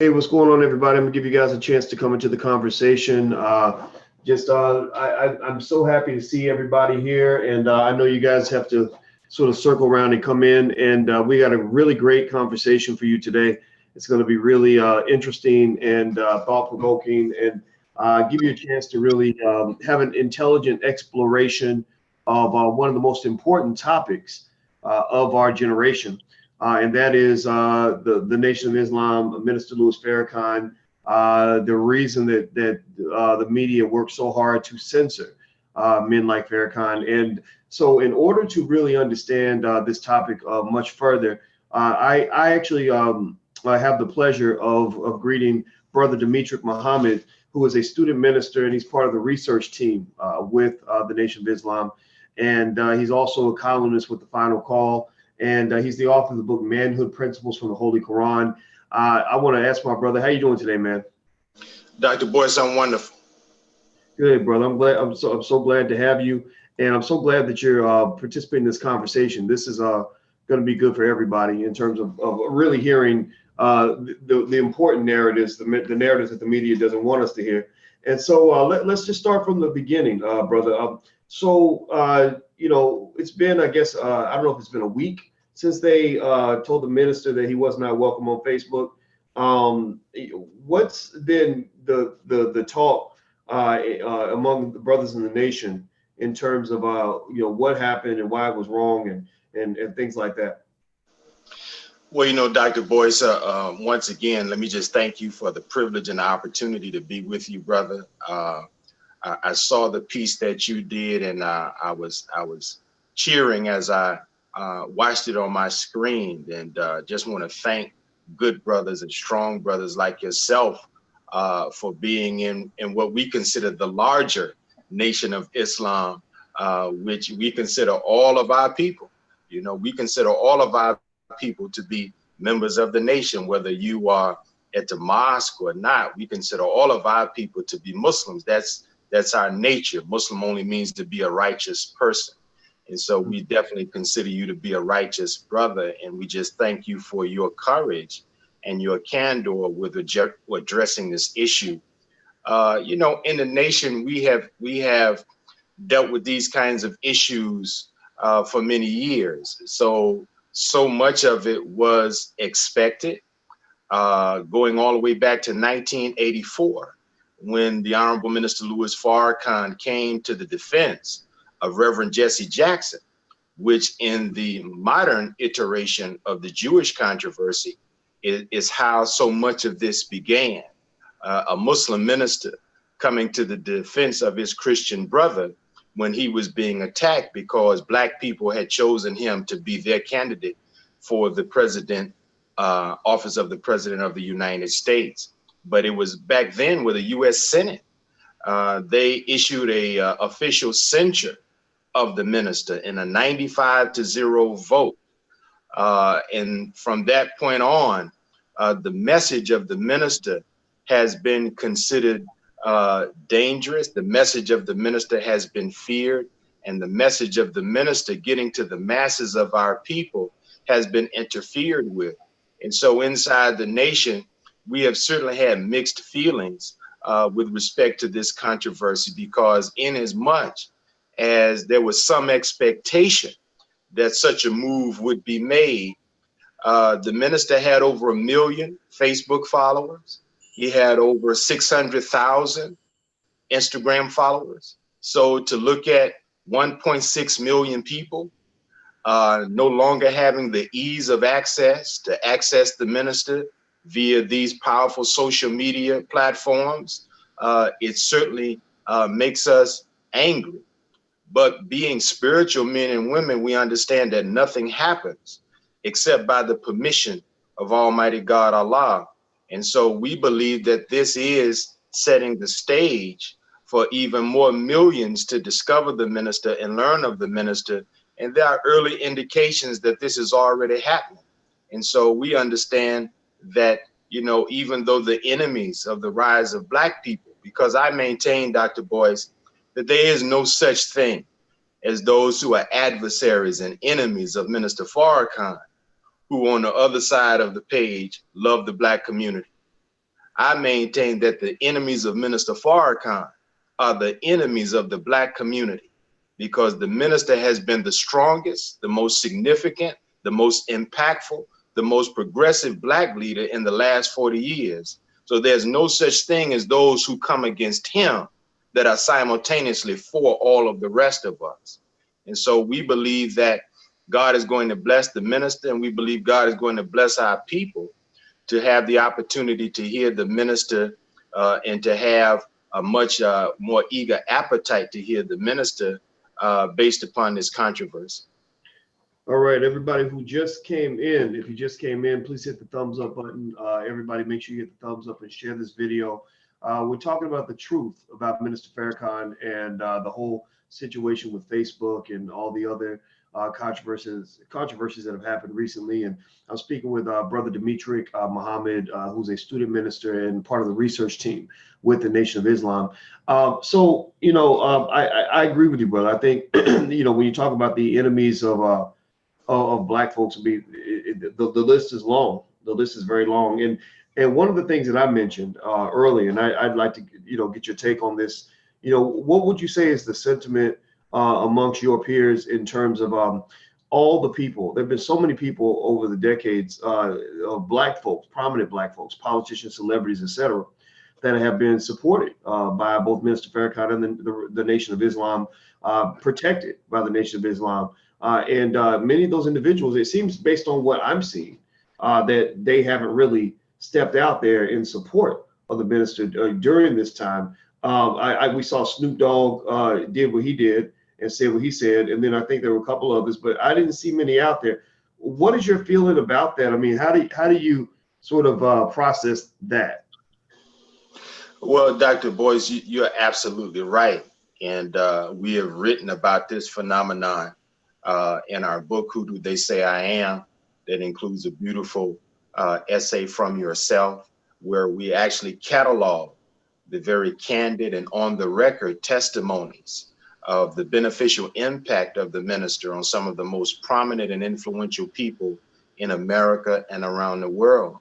Hey, what's going on, everybody? I'm gonna give you guys a chance to come into the conversation. I'm so happy to see everybody here, and I know you guys have to sort of circle around and come in, and we got a really great conversation for you today. It's going to be really interesting and thought-provoking, and give you a chance to really have an intelligent exploration of one of the most important topics of our generation, and that is the Nation of Islam, Minister Louis Farrakhan. The reason that the media works so hard to censor men like Farrakhan, and so in order to really understand this topic much further, I actually I have the pleasure of greeting Brother Demetric Muhammad, who is a student minister, and he's part of the research team with the Nation of Islam, and he's also a columnist with the Final Call, and he's the author of the book Manhood Principles from the Holy Quran. I want to ask my brother, how you doing today, man? Dr. Boyce, I'm wonderful. Good, brother. I'm glad. I'm so glad to have you, and I'm so glad that you're participating in this conversation. This is going to be good for everybody in terms of really hearing the important narratives, the narratives that the media doesn't want us to hear. And so let's just start from the beginning, brother. It's been, I guess, I don't know if it's been a week since they told the minister that he was not welcome on Facebook. What's been the talk among the brothers in the nation in terms of what happened and why it was wrong and things like that? Well, Dr. Boyce, once again, let me just thank you for the privilege and the opportunity to be with you, brother. I saw the piece that you did, and I was cheering as I watched it on my screen, and just want to thank good brothers and strong brothers like yourself for being in what we consider the larger Nation of Islam, which we consider all of our people. We consider all of our people to be members of the nation, whether you are at the mosque or not. We consider all of our people to be Muslims. That's our nature. Muslim only means to be a righteous person. And so we definitely consider you to be a righteous brother. And we just thank you for your courage and your candor with addressing this issue. In the nation, we have dealt with these kinds of issues for many years. So much of it was expected, going all the way back to 1984, when the Honorable Minister Louis Farrakhan came to the defense of Reverend Jesse Jackson, which in the modern iteration of the Jewish controversy is how so much of this began. A Muslim minister coming to the defense of his Christian brother when he was being attacked because Black people had chosen him to be their candidate for the office of the President of the United States. But it was back then with the U.S. Senate. They issued a official censure of the minister in a 95-0 vote. And from that point on, the message of the minister has been considered dangerous. The message of the minister has been feared, and the message of the minister getting to the masses of our people has been interfered with. And so inside the nation, we have certainly had mixed feelings with respect to this controversy, because in as much as there was some expectation that such a move would be made, the minister had over 1 million Facebook followers. He had over 600,000 Instagram followers. So to look at 1.6 million people no longer having the ease of access to access the minister via these powerful social media platforms, it certainly makes us angry. But being spiritual men and women, we understand that nothing happens except by the permission of Almighty God, Allah. And so we believe that this is setting the stage for even more millions to discover the minister and learn of the minister. And there are early indications that this is already happening. And so we understand that, even though the enemies of the rise of Black people, because I maintain, Dr. Boyce, that there is no such thing as those who are adversaries and enemies of Minister Farrakhan, who on the other side of the page love the Black community. I maintain that the enemies of Minister Farrakhan are the enemies of the Black community, because the minister has been the strongest, the most significant, the most impactful, the most progressive Black leader in the last 40 years. So there's no such thing as those who come against him that are simultaneously for all of the rest of us. And so we believe that God is going to bless the minister, and we believe God is going to bless our people to have the opportunity to hear the minister and to have a much more eager appetite to hear the minister based upon this controversy. All right, everybody who just came in, if you just came in, please hit the thumbs up button. Everybody, make sure you hit the thumbs up and share this video. We're talking about the truth about Minister Farrakhan and the whole situation with Facebook and all the other controversies that have happened recently. And I'm speaking with Brother Demetric Muhammad, who's a student minister and part of the research team with the Nation of Islam. So, you know, I agree with you, brother. I think, you know, when you talk about the enemies of Black folks, the list is long. The list is very long. And one of the things that I mentioned earlier, and I'd like to, you know, get your take on this. You know, what would you say is the sentiment amongst your peers in terms of all the people? There've been so many people over the decades of Black folks, prominent Black folks, politicians, celebrities, etc., that have been supported by both Minister Farrakhan and the Nation of Islam, protected by the Nation of Islam. And many of those individuals, it seems based on what I'm seeing, that they haven't really stepped out there in support of the minister during this time. We saw Snoop Dogg did what he did and said what he said. And then I think there were a couple others, but I didn't see many out there. What is your feeling about that? I mean, how do you sort of process that? Well, Dr. Boyce, you're absolutely right. And we have written about this phenomenon in our book, Who Do They Say I Am? That includes a beautiful essay from yourself, where we actually catalog the very candid and on the record testimonies of the beneficial impact of the minister on some of the most prominent and influential people in America and around the world.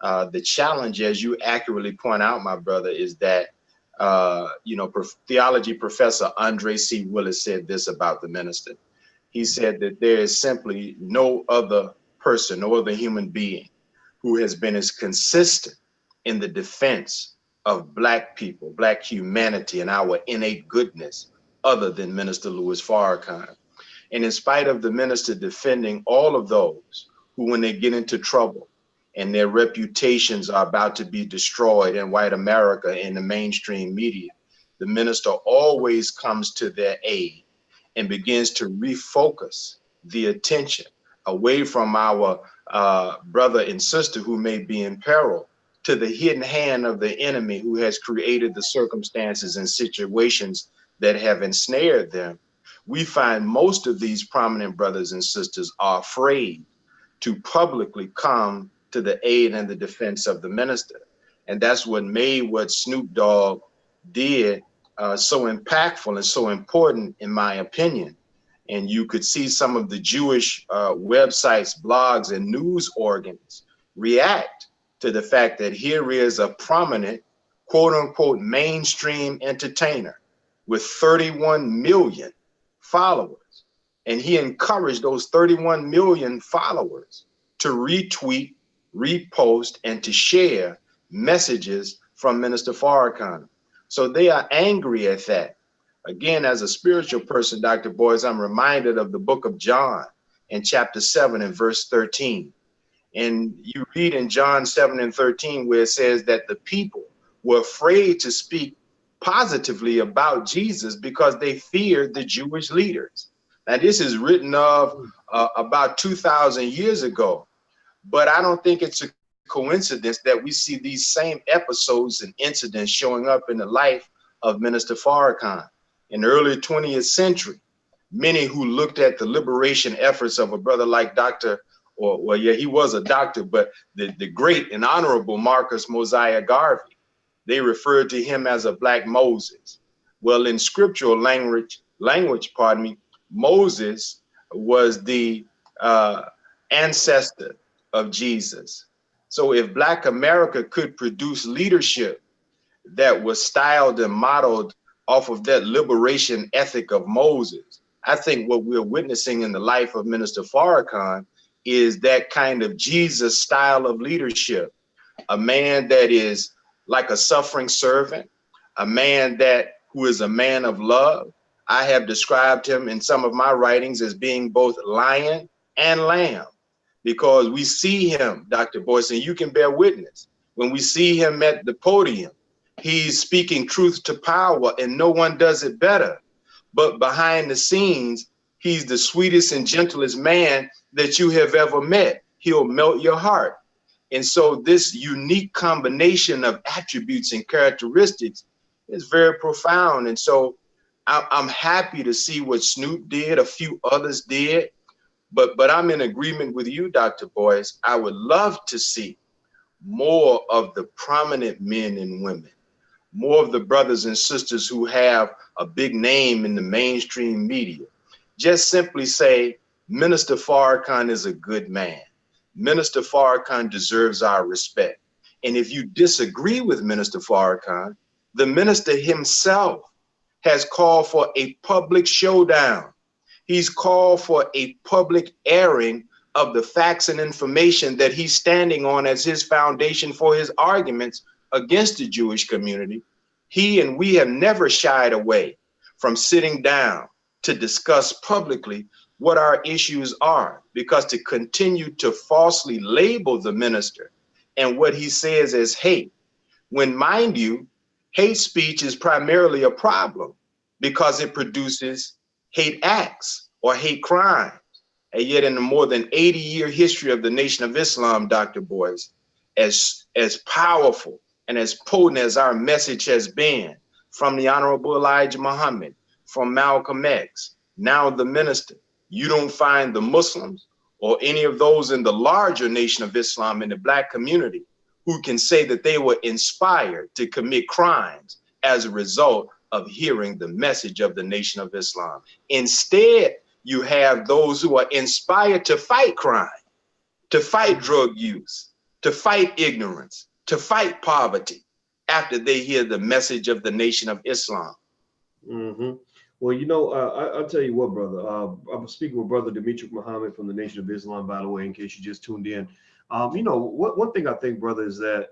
The challenge, as you accurately point out, my brother, is that, you know, theology professor Andre C. Willis said this about the minister. He said that there is simply no other person, no other human being who has been as consistent in the defense of Black people, Black humanity, and our innate goodness other than Minister Louis Farrakhan. And in spite of the minister defending all of those who, when they get into trouble and their reputations are about to be destroyed in white America in the mainstream media, the minister always comes to their aid and begins to refocus the attention away from our brother and sister who may be in peril to the hidden hand of the enemy who has created the circumstances and situations that have ensnared them. We find most of these prominent brothers and sisters are afraid to publicly come to the aid and the defense of the minister. And that's what made what Snoop Dogg did so impactful and so important, in my opinion. And you could see some of the Jewish websites, blogs, and news organs react to the fact that here is a prominent, quote unquote, mainstream entertainer with 31 million followers. And he encouraged those 31 million followers to retweet, repost, and to share messages from Minister Farrakhan. So they are angry at that. Again, as a spiritual person, Dr. Boyce, I'm reminded of the book of John in chapter 7 and verse 13. And you read in John 7 and 13 where it says that the people were afraid to speak positively about Jesus because they feared the Jewish leaders. Now, this is written of about 2,000 years ago, but I don't think it's a coincidence that we see these same episodes and incidents showing up in the life of Minister Farrakhan. In the early 20th century, many who looked at the liberation efforts of a brother like he was a doctor, but the great and honorable Marcus Mosiah Garvey, they referred to him as a Black Moses. Well, in scriptural language, Moses was the ancestor of Jesus. So if Black America could produce leadership that was styled and modeled off of that liberation ethic of Moses, I think what we're witnessing in the life of Minister Farrakhan is that kind of Jesus style of leadership. A man that is like a suffering servant, a man who is a man of love. I have described him in some of my writings as being both lion and lamb, because we see him, Dr. Boyce, and you can bear witness. When we see him at the podium, he's speaking truth to power, and no one does it better. But behind the scenes, he's the sweetest and gentlest man that you have ever met. He'll melt your heart. And so this unique combination of attributes and characteristics is very profound. And so I'm happy to see what Snoop did, a few others did, but I'm in agreement with you, Dr. Boyce. I would love to see more of the prominent men and women, more of the brothers and sisters who have a big name in the mainstream media, just simply say, Minister Farrakhan is a good man. Minister Farrakhan deserves our respect. And if you disagree with Minister Farrakhan, the minister himself has called for a public showdown. He's called for a public airing of the facts and information that he's standing on as his foundation for his arguments against the Jewish community. He and we have never shied away from sitting down to discuss publicly what our issues are, because to continue to falsely label the minister and what he says as hate, when, mind you, hate speech is primarily a problem because it produces hate acts or hate crimes. And yet in the more than 80-year history of the Nation of Islam, Dr. Boyce, as powerful and as potent as our message has been from the Honorable Elijah Muhammad, from Malcolm X, now the minister, you don't find the Muslims or any of those in the larger Nation of Islam in the Black community who can say that they were inspired to commit crimes as a result of hearing the message of the Nation of Islam. Instead, you have those who are inspired to fight crime, to fight drug use, to fight ignorance, to fight poverty after they hear the message of the Nation of Islam. Mm-hmm. Well, you know, I'll tell you what, brother. I'm speaking with Brother Demetric Muhammad from the Nation of Islam, by the way, in case you just tuned in. You know, one thing I think, brother, is that,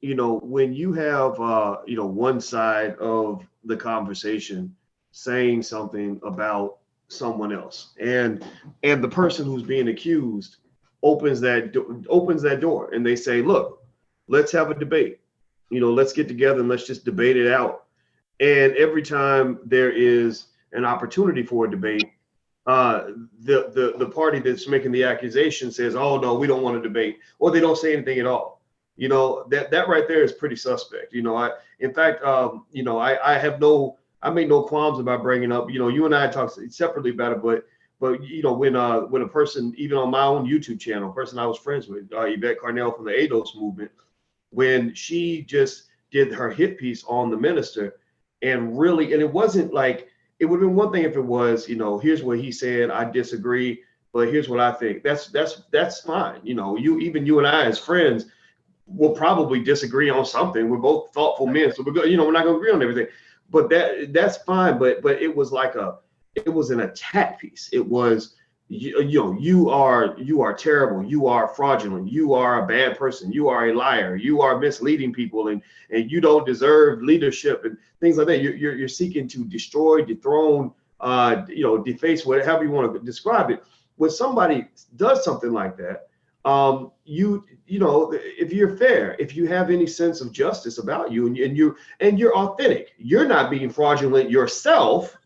you know, when you have, you know, one side of the conversation saying something about someone else, and the person who's being accused opens that door, and they say, look, let's have a debate. You know, let's get together and let's just debate it out. And every time there is an opportunity for a debate, the party that's making the accusation says, "Oh no, we don't want to debate," or they don't say anything at all. You know, that right there is pretty suspect. You know, in fact, you know, I make no qualms about bringing up. You know, you and I talked separately about it, but you know, when a person, even on my own YouTube channel, a person I was friends with, Yvette Carnell from the ADOS movement, when she just did her hit piece on the minister. And really, and it wasn't like, it would have been one thing if it was, you know, here's what he said, I disagree, but here's what I think. That's fine. You know, you and I as friends will probably disagree on something. We're both thoughtful men, so we're not gonna agree on everything. But that's fine. But it was like it was an attack piece. It was, you are terrible, you are fraudulent, you are a bad person, you are a liar, you are misleading people, and you don't deserve leadership and things like that. You're seeking to destroy, dethrone, you know, deface, whatever you want to describe it. When somebody does something like that, you know, if you're fair, if you have any sense of justice about you, and you're authentic, you're not being fraudulent yourself,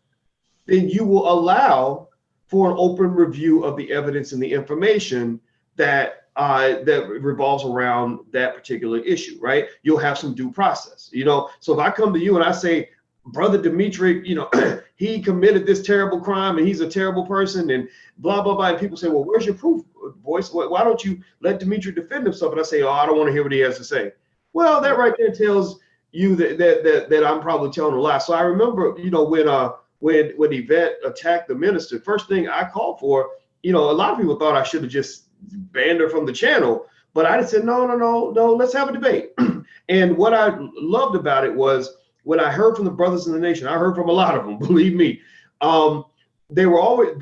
then you will allow for an open review of the evidence and the information that revolves around that particular issue, right? You'll have some due process, you know. So if I come to you and I say, Brother Demetric, you know, he committed this terrible crime and he's a terrible person and blah, blah, blah. And people say, well, where's your proof, Boyce? Why don't you let Demetric defend himself? And I say, oh, I don't want to hear what he has to say. Well, that right there tells you that I'm probably telling a lie. So I remember, you know, when Yvette attacked the minister, first thing I called for, you know, a lot of people thought I should have just banned her from the channel. But I just said, no, let's have a debate. And what I loved about it was when I heard from the brothers in the nation, I heard from a lot of them, believe me. They were always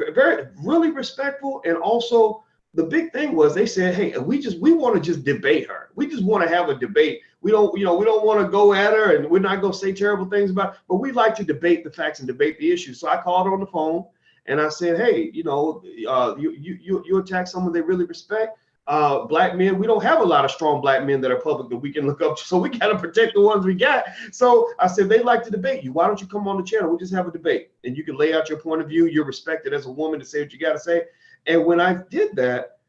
really respectful. And also the big thing was they said, hey, we want to just debate her. We just want to have a debate. We don't want to go at her, and we're not going to say terrible things about her, but we like to debate the facts and debate the issues. So I called her on the phone and I said, hey, you attack someone they really respect. Black men, we don't have a lot of strong black men that are public that we can look up to, so we got to protect the ones we got. So I said, they like to debate you. Why don't you come on the channel? We'll just have a debate, and you can lay out your point of view. You're respected as a woman to say what you got to say. And when I did that,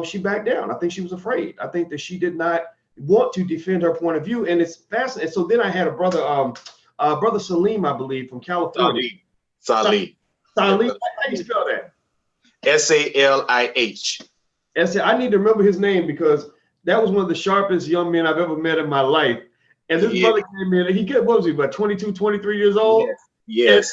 she backed down. I think she was afraid. I think that she did not want to defend her point of view, and it's fascinating. So then I had a brother, brother Salim, I believe, from California. Salim. How do you spell that? S-A-L-I-H. I need to remember his name because that was one of the sharpest young men I've ever met in my life. And this brother came in, and what was he, about 22, 23 years old? Yes.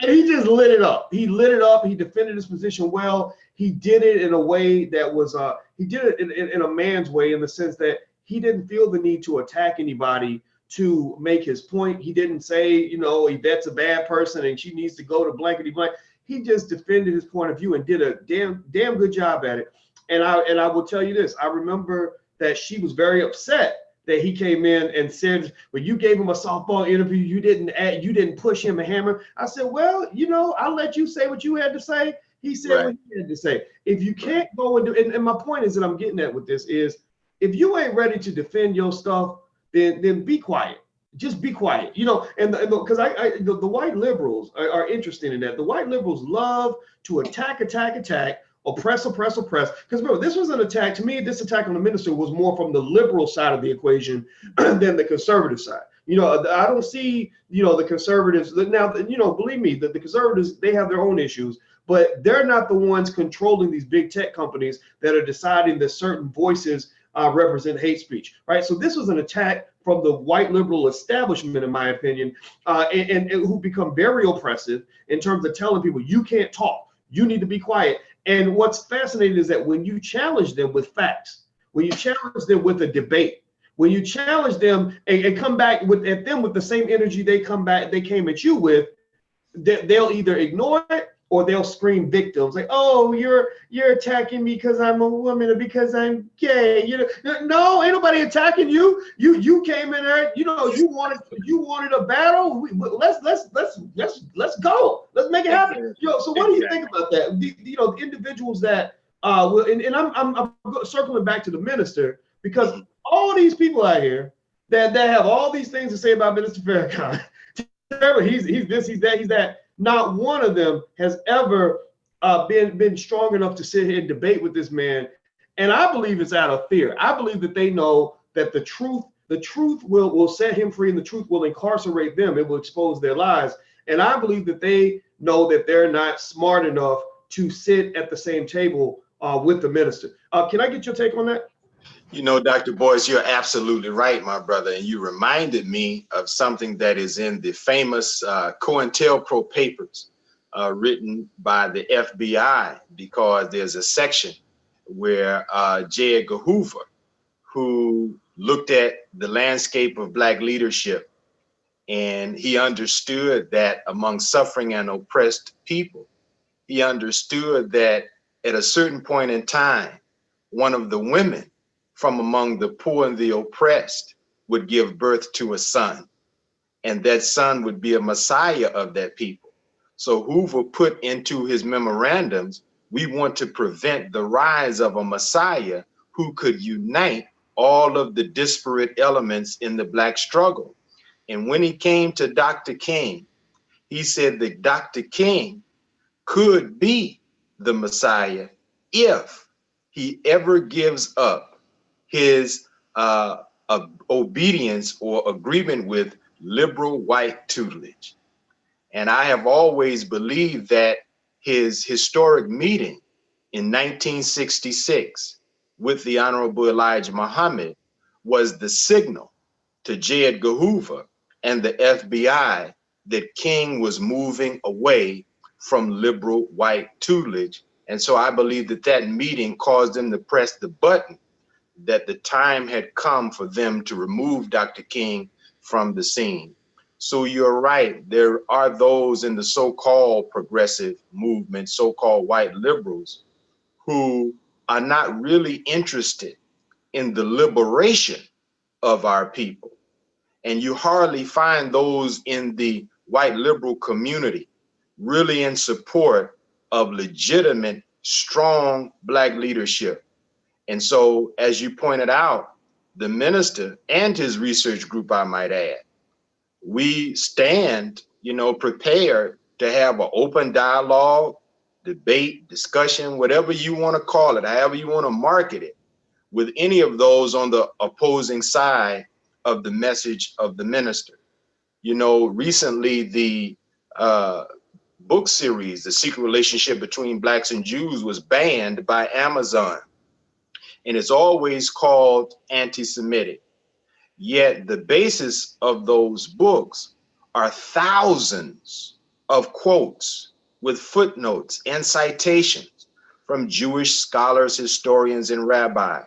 And he just lit it up. He lit it up. He defended his position well. He did it in a way that was, he did it in a man's way, in the sense that he didn't feel the need to attack anybody to make his point. He didn't say, Yvette's a bad person and she needs to go to blankety blank. He just defended his point of view and did a damn good job at it. And I will tell you this, I remember that she was very upset that he came in and said, well, you gave him a softball interview, you didn't push him a hammer. I said, well, I'll let you say what you had to say. He said what he had to say. If you can't go and do, and my point is that I'm getting at with this is, if you ain't ready to defend your stuff, then be quiet. Just be quiet, and because the white liberals are interested in that. The white liberals love to attack, oppress. Because remember, this was an attack. To me, this attack on the minister was more from the liberal side of the equation than the conservative side. I don't see, the conservatives now. Believe me, the conservatives, they have their own issues, but they're not the ones controlling these big tech companies that are deciding that certain voices represent hate speech, right? So this was an attack from the white liberal establishment, in my opinion, and who become very oppressive in terms of telling people, you can't talk, you need to be quiet. And what's fascinating is that when you challenge them with facts, when you challenge them with a debate, when you challenge them and come back at them with the same energy they came at you with, they'll either ignore it or they'll scream victims, like, oh, you're attacking me because I'm a woman or because I'm gay. No, ain't nobody attacking you. You came in there, you wanted a battle. Let's go. Let's make it happen. So what do you think about that? The individuals that and I'm circling back to the minister, because all these people out here that have all these things to say about Minister Farrakhan, he's this, he's that, he's that. Not one of them has ever been strong enough to sit here and debate with this man. And I believe it's out of fear. I believe that they know that the truth will set him free, and the truth will incarcerate them. It will expose their lies. And I believe that they know that they're not smart enough to sit at the same table with the minister. Can I get your take on that? Dr. Boyce, you're absolutely right, my brother. And you reminded me of something that is in the famous COINTELPRO papers written by the FBI, because there's a section where J. Edgar Hoover, who looked at the landscape of Black leadership, and he understood that among suffering and oppressed people, he understood that at a certain point in time, one of the women from among the poor and the oppressed would give birth to a son, and that son would be a messiah of that people. So Hoover put into his memorandums, we want to prevent the rise of a messiah who could unite all of the disparate elements in the Black struggle. And when he came to Dr. King, he said that Dr. King could be the messiah if he ever gives up his obedience or agreement with liberal white tutelage. And I have always believed that his historic meeting in 1966 with the Honorable Elijah Muhammad was the signal to J. Edgar Hoover and the FBI that King was moving away from liberal white tutelage. And so I believe that meeting caused them to press the button that the time had come for them to remove Dr. King from the scene. So you're right, there are those in the so-called progressive movement, so-called white liberals, who are not really interested in the liberation of our people. And you hardly find those in the white liberal community really in support of legitimate, strong Black leadership. And so, as you pointed out, the minister and his research group, I might add, we stand, prepared to have an open dialogue, debate, discussion, whatever you want to call it, however you want to market it, with any of those on the opposing side of the message of the minister. Recently the book series, The Secret Relationship Between Blacks and Jews, was banned by Amazon. And it's always called anti-Semitic. Yet the basis of those books are thousands of quotes with footnotes and citations from Jewish scholars, historians, and rabbis.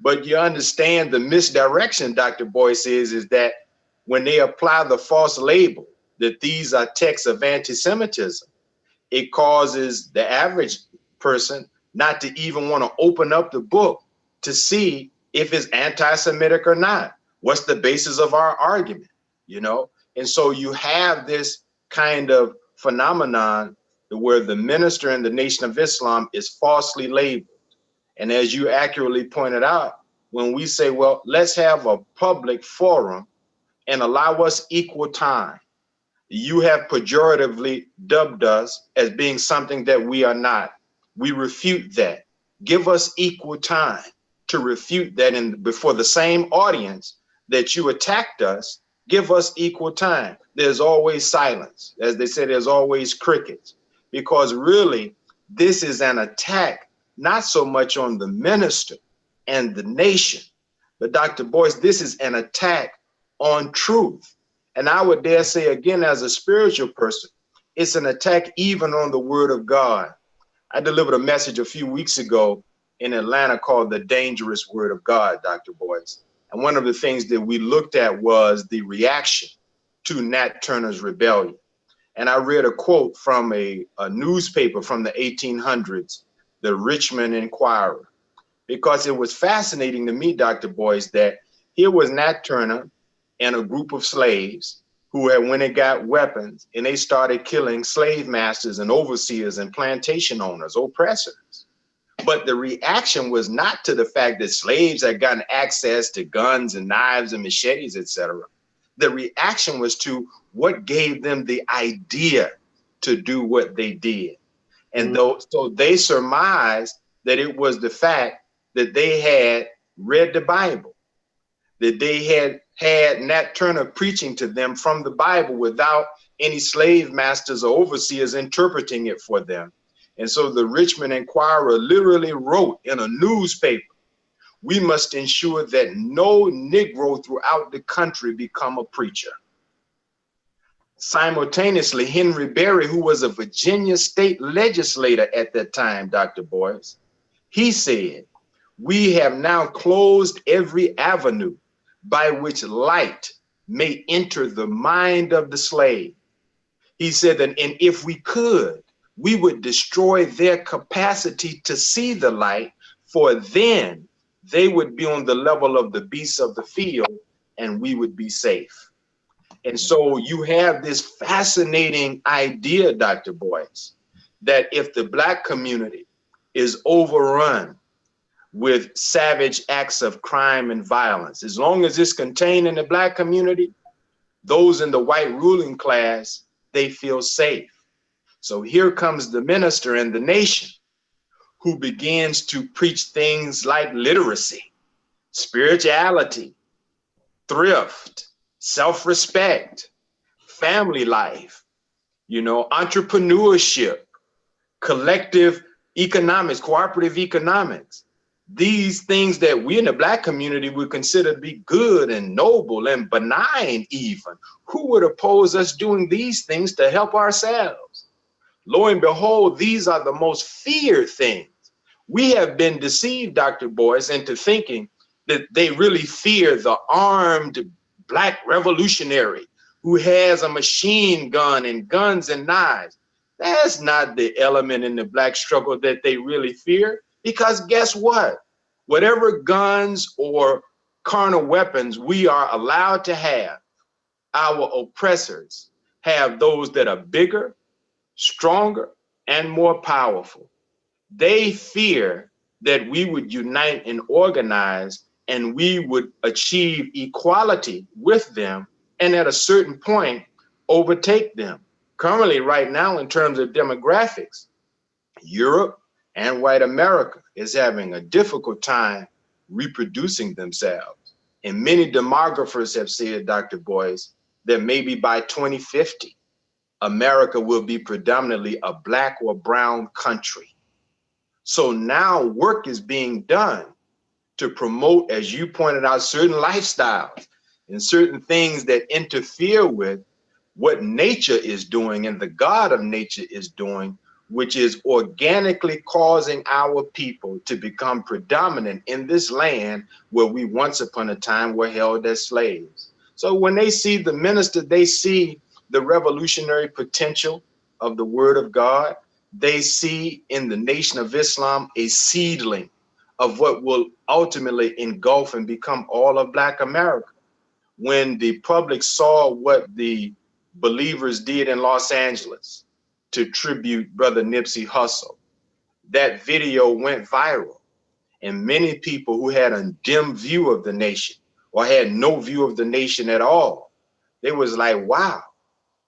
But you understand the misdirection, Dr. Boyce, is that when they apply the false label that these are texts of anti-Semitism, it causes the average person not to even want to open up the book to see if it's anti-Semitic or not. What's the basis of our argument, And so you have this kind of phenomenon where the minister in the Nation of Islam is falsely labeled. And as you accurately pointed out, when we say, well, let's have a public forum and allow us equal time, you have pejoratively dubbed us as being something that we are not. We refute that. Give us equal time to refute that before the same audience that you attacked us. Give us equal time. There's always silence. As they say, there's always crickets, because really this is an attack, not so much on the minister and the nation, but Dr. Boyce, this is an attack on truth. And I would dare say again, as a spiritual person, it's an attack even on the word of God. I delivered a message a few weeks ago in Atlanta called The Dangerous Word of God, Dr. Boyce. And one of the things that we looked at was the reaction to Nat Turner's rebellion. And I read a quote from a newspaper from the 1800s, the Richmond Enquirer, because it was fascinating to me, Dr. Boyce, that here was Nat Turner and a group of slaves who had went and got weapons, and they started killing slave masters and overseers and plantation owners, oppressors. But the reaction was not to the fact that slaves had gotten access to guns and knives and machetes, etc. The reaction was to what gave them the idea to do what they did. And so they surmised that it was the fact that they had read the Bible, that they had Nat Turner preaching to them from the Bible without any slave masters or overseers interpreting it for them. And so the Richmond Enquirer literally wrote in a newspaper, we must ensure that no Negro throughout the country become a preacher. Simultaneously, Henry Berry, who was a Virginia state legislator at that time, Dr. Boyce, he said, we have now closed every avenue by which light may enter the mind of the slave. He said that, and if we could, we would destroy their capacity to see the light, for then they would be on the level of the beasts of the field and we would be safe. And so you have this fascinating idea, Dr. Boyce, that if the Black community is overrun with savage acts of crime and violence, as long as it's contained in the Black community, those in the white ruling class, they feel safe. So here comes the minister in the nation who begins to preach things like literacy, spirituality, thrift, self-respect, family life, entrepreneurship, collective economics, cooperative economics. These things that we in the Black community would consider to be good and noble and benign even. Who would oppose us doing these things to help ourselves? Lo and behold, these are the most feared things. We have been deceived, Dr. Boyce, into thinking that they really fear the armed black revolutionary who has a machine gun and guns and knives. That's not the element in the black struggle that they really fear, because guess what? Whatever guns or carnal weapons we are allowed to have, our oppressors have those that are bigger, stronger, and more powerful. They fear that we would unite and organize and we would achieve equality with them, and at a certain point overtake them. Currently, right now, in terms of demographics, Europe and white America is having a difficult time reproducing themselves. And many demographers have said, Dr. Boyce, that maybe by 2050, America will be predominantly a black or brown country. So now work is being done to promote, as you pointed out, certain lifestyles and certain things that interfere with what nature is doing and the God of nature is doing, which is organically causing our people to become predominant in this land where we once upon a time were held as slaves. So when they see the minister, they see the revolutionary potential of the word of God. They see in the Nation of Islam a seedling of what will ultimately engulf and become all of Black America. When the public saw what the believers did in Los Angeles to tribute Brother Nipsey Hussle, that video went viral. And many people who had a dim view of the nation or had no view of the nation at all, they was like, wow,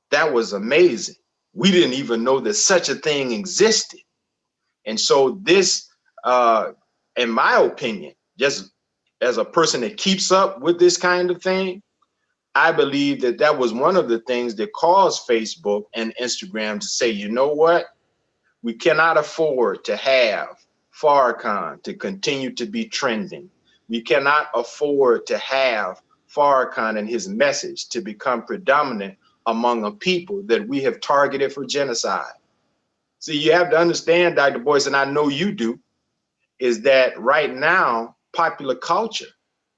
that was amazing. We didn't even know that such a thing existed. And so this, in my opinion, just as a person that keeps up with this kind of thing, I believe that that was one of the things that caused Facebook and Instagram to say, you know what? We cannot afford to have Farrakhan to continue to be trending. We cannot afford to have Farrakhan and his message to become predominant among a people that we have targeted for genocide. See, you have to understand, Dr. Boyce, and I know you do, is that right now, popular culture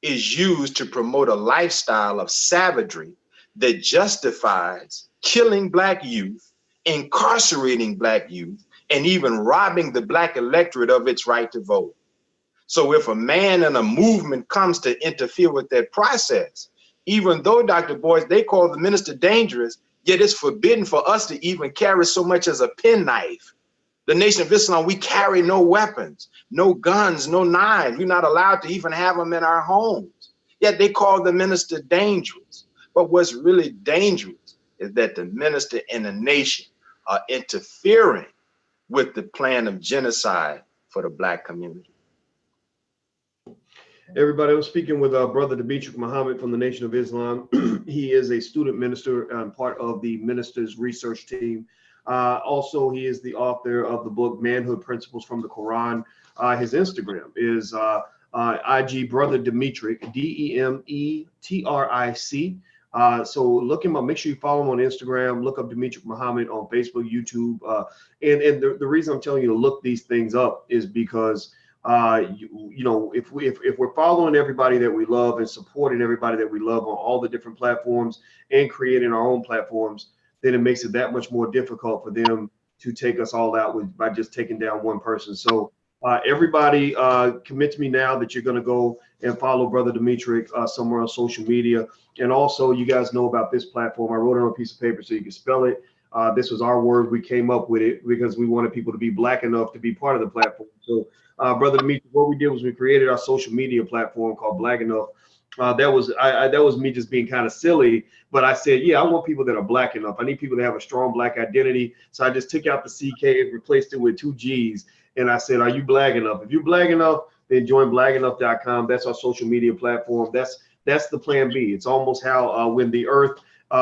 is used to promote a lifestyle of savagery that justifies killing Black youth, incarcerating Black youth, and even robbing the Black electorate of its right to vote. So if a man and a movement comes to interfere with that process, even though, Dr. Boyce, they call the minister dangerous, yet it's forbidden for us to even carry so much as a penknife. The Nation of Islam, we carry no weapons, no guns, no knives. We're not allowed to even have them in our homes. Yet they call the minister dangerous. But what's really dangerous is that the minister and the nation are interfering with the plan of genocide for the Black community. Everybody, I was speaking with Brother Demetric Muhammad from the Nation of Islam. He is a student minister and part of the minister's research team. Also, he is the author of the book Manhood Principles from the Quran. His Instagram is IG Brother Demetric, Demetric. So look him up. Make sure you follow him on Instagram. Look up Demetric Muhammad on Facebook, YouTube. And the reason I'm telling you to look these things up is because you know, if we're following everybody that we love and supporting everybody that we love on all the different platforms and creating our own platforms, then it makes it that much more difficult for them to take us all out by just taking down one person. So everybody commit to me now that you're going to go and follow Brother Demetric somewhere on social media. And also, you guys know about this platform. I wrote it on a piece of paper so you can spell it. This was our word. We came up with it because we wanted people to be Black enough to be part of the platform. So Brother Demetric, what we did was we created our social media platform called Black Enough. That was me just being kind of silly, but I said, yeah, I want people that are Black enough. I need people to have a strong Black identity. So I just took out the CK and replaced it with 2 G's. And I said, are you Black enough? If you're Black enough, then join blackenough.com. That's our social media platform. That's the plan B. It's almost how when the earth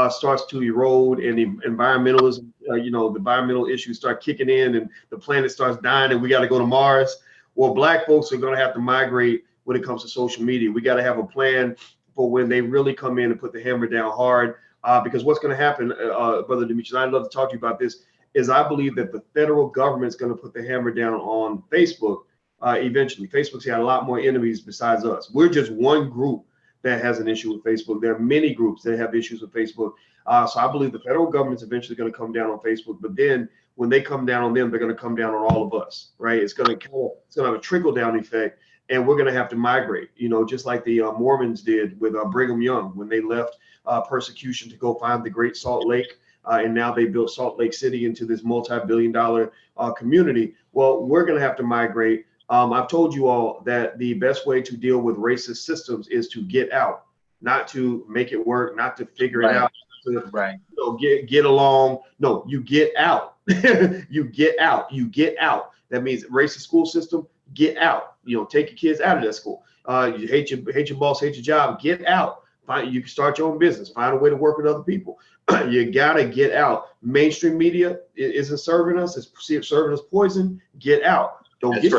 starts to erode and the environmentalism, the environmental issues start kicking in and the planet starts dying and we got to go to Mars. Well, Black folks are going to have to migrate when it comes to social media. We got to have a plan for when they really come in and put the hammer down hard. Because what's going to happen, Brother Demetric, I'd love to talk to you about this, is I believe that the federal government is going to put the hammer down on Facebook eventually. Facebook's got a lot more enemies besides us. We're just one group that has an issue with Facebook. There are many groups that have issues with Facebook. So I believe the federal government's eventually going to come down on Facebook, but then when they come down on them, they're going to come down on all of us, right? It's going to have a trickle down effect, and we're going to have to migrate, just like the Mormons did with Brigham Young when they left persecution to go find the Great Salt Lake. And now they built Salt Lake City into this multi-billion-dollar community. Well, we're going to have to migrate. I've told you all that the best way to deal with racist systems is to get out, not to make it work, not to figure it out, to get along. No, you get out. You get out. You get out. That means racist school system, get out. Take your kids out of that school. You hate your boss, hate your job, get out. You can start your own business, find a way to work with other people. You gotta get out. Mainstream media isn't serving us, it's serving us poison. Get out. Don't get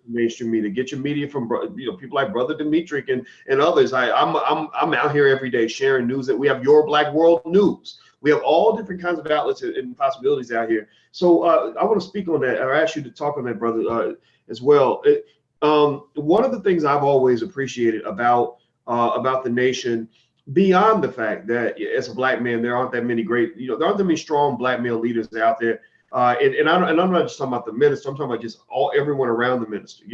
mainstream media. Get your media from people like Brother Demetric and others. I'm out here every day sharing news that we have Your Black World News. We have all different kinds of outlets and possibilities out here. So I want to speak on that, or ask you to talk on that, brother, as well. One of the things I've always appreciated about the nation, beyond the fact that as a black man, there aren't that many there aren't that many strong black male leaders out there. And I'm not just talking about the minister. I'm talking about just everyone around the minister.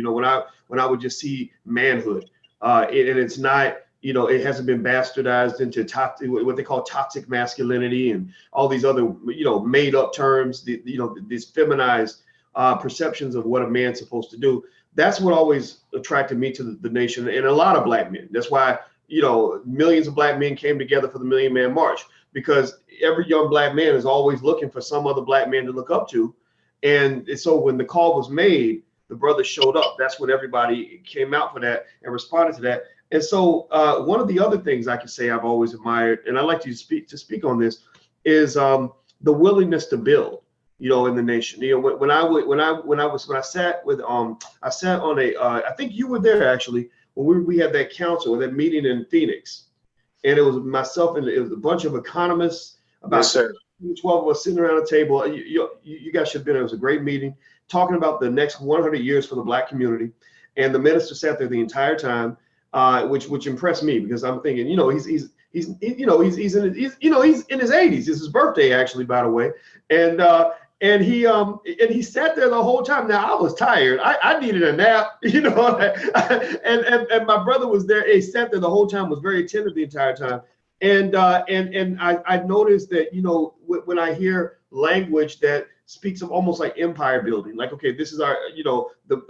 When I would just see manhood, and it's not, it hasn't been bastardized into what they call toxic masculinity and all these other, made up terms, these feminized perceptions of what a man's supposed to do. That's what always attracted me to the nation and a lot of black men. That's why, millions of black men came together for the Million Man March, because every young black man is always looking for some other black man to look up to. And so when the call was made, the brothers showed up. That's when everybody came out for that and responded to that. And so one of the other things I can say I've always admired, and I'd like to speak on this, is the willingness to build, in the nation. When I sat with I sat on I think you were there actually when we had that council or that meeting in Phoenix, and it was myself and it was a bunch of economists, about 12 of us sitting around a table. You guys should have been there. It was a great meeting talking about the next 100 years for the black community, and the minister sat there the entire time, which impressed me, because I'm thinking, he's in his 80s. It's his birthday actually, by the way, and he sat there the whole time. Now I was tired. I needed a nap, and my brother was there. He sat there the whole time, was very attentive the entire time. And I noticed that, when I hear language that speaks of almost like empire building, like, okay, this is our,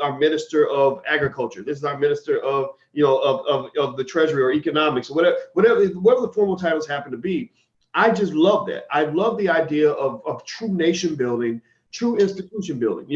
our minister of agriculture. This is our minister of, of the treasury or economics, or whatever the formal titles happen to be. I just love that. I love the idea of true nation building, true institution building.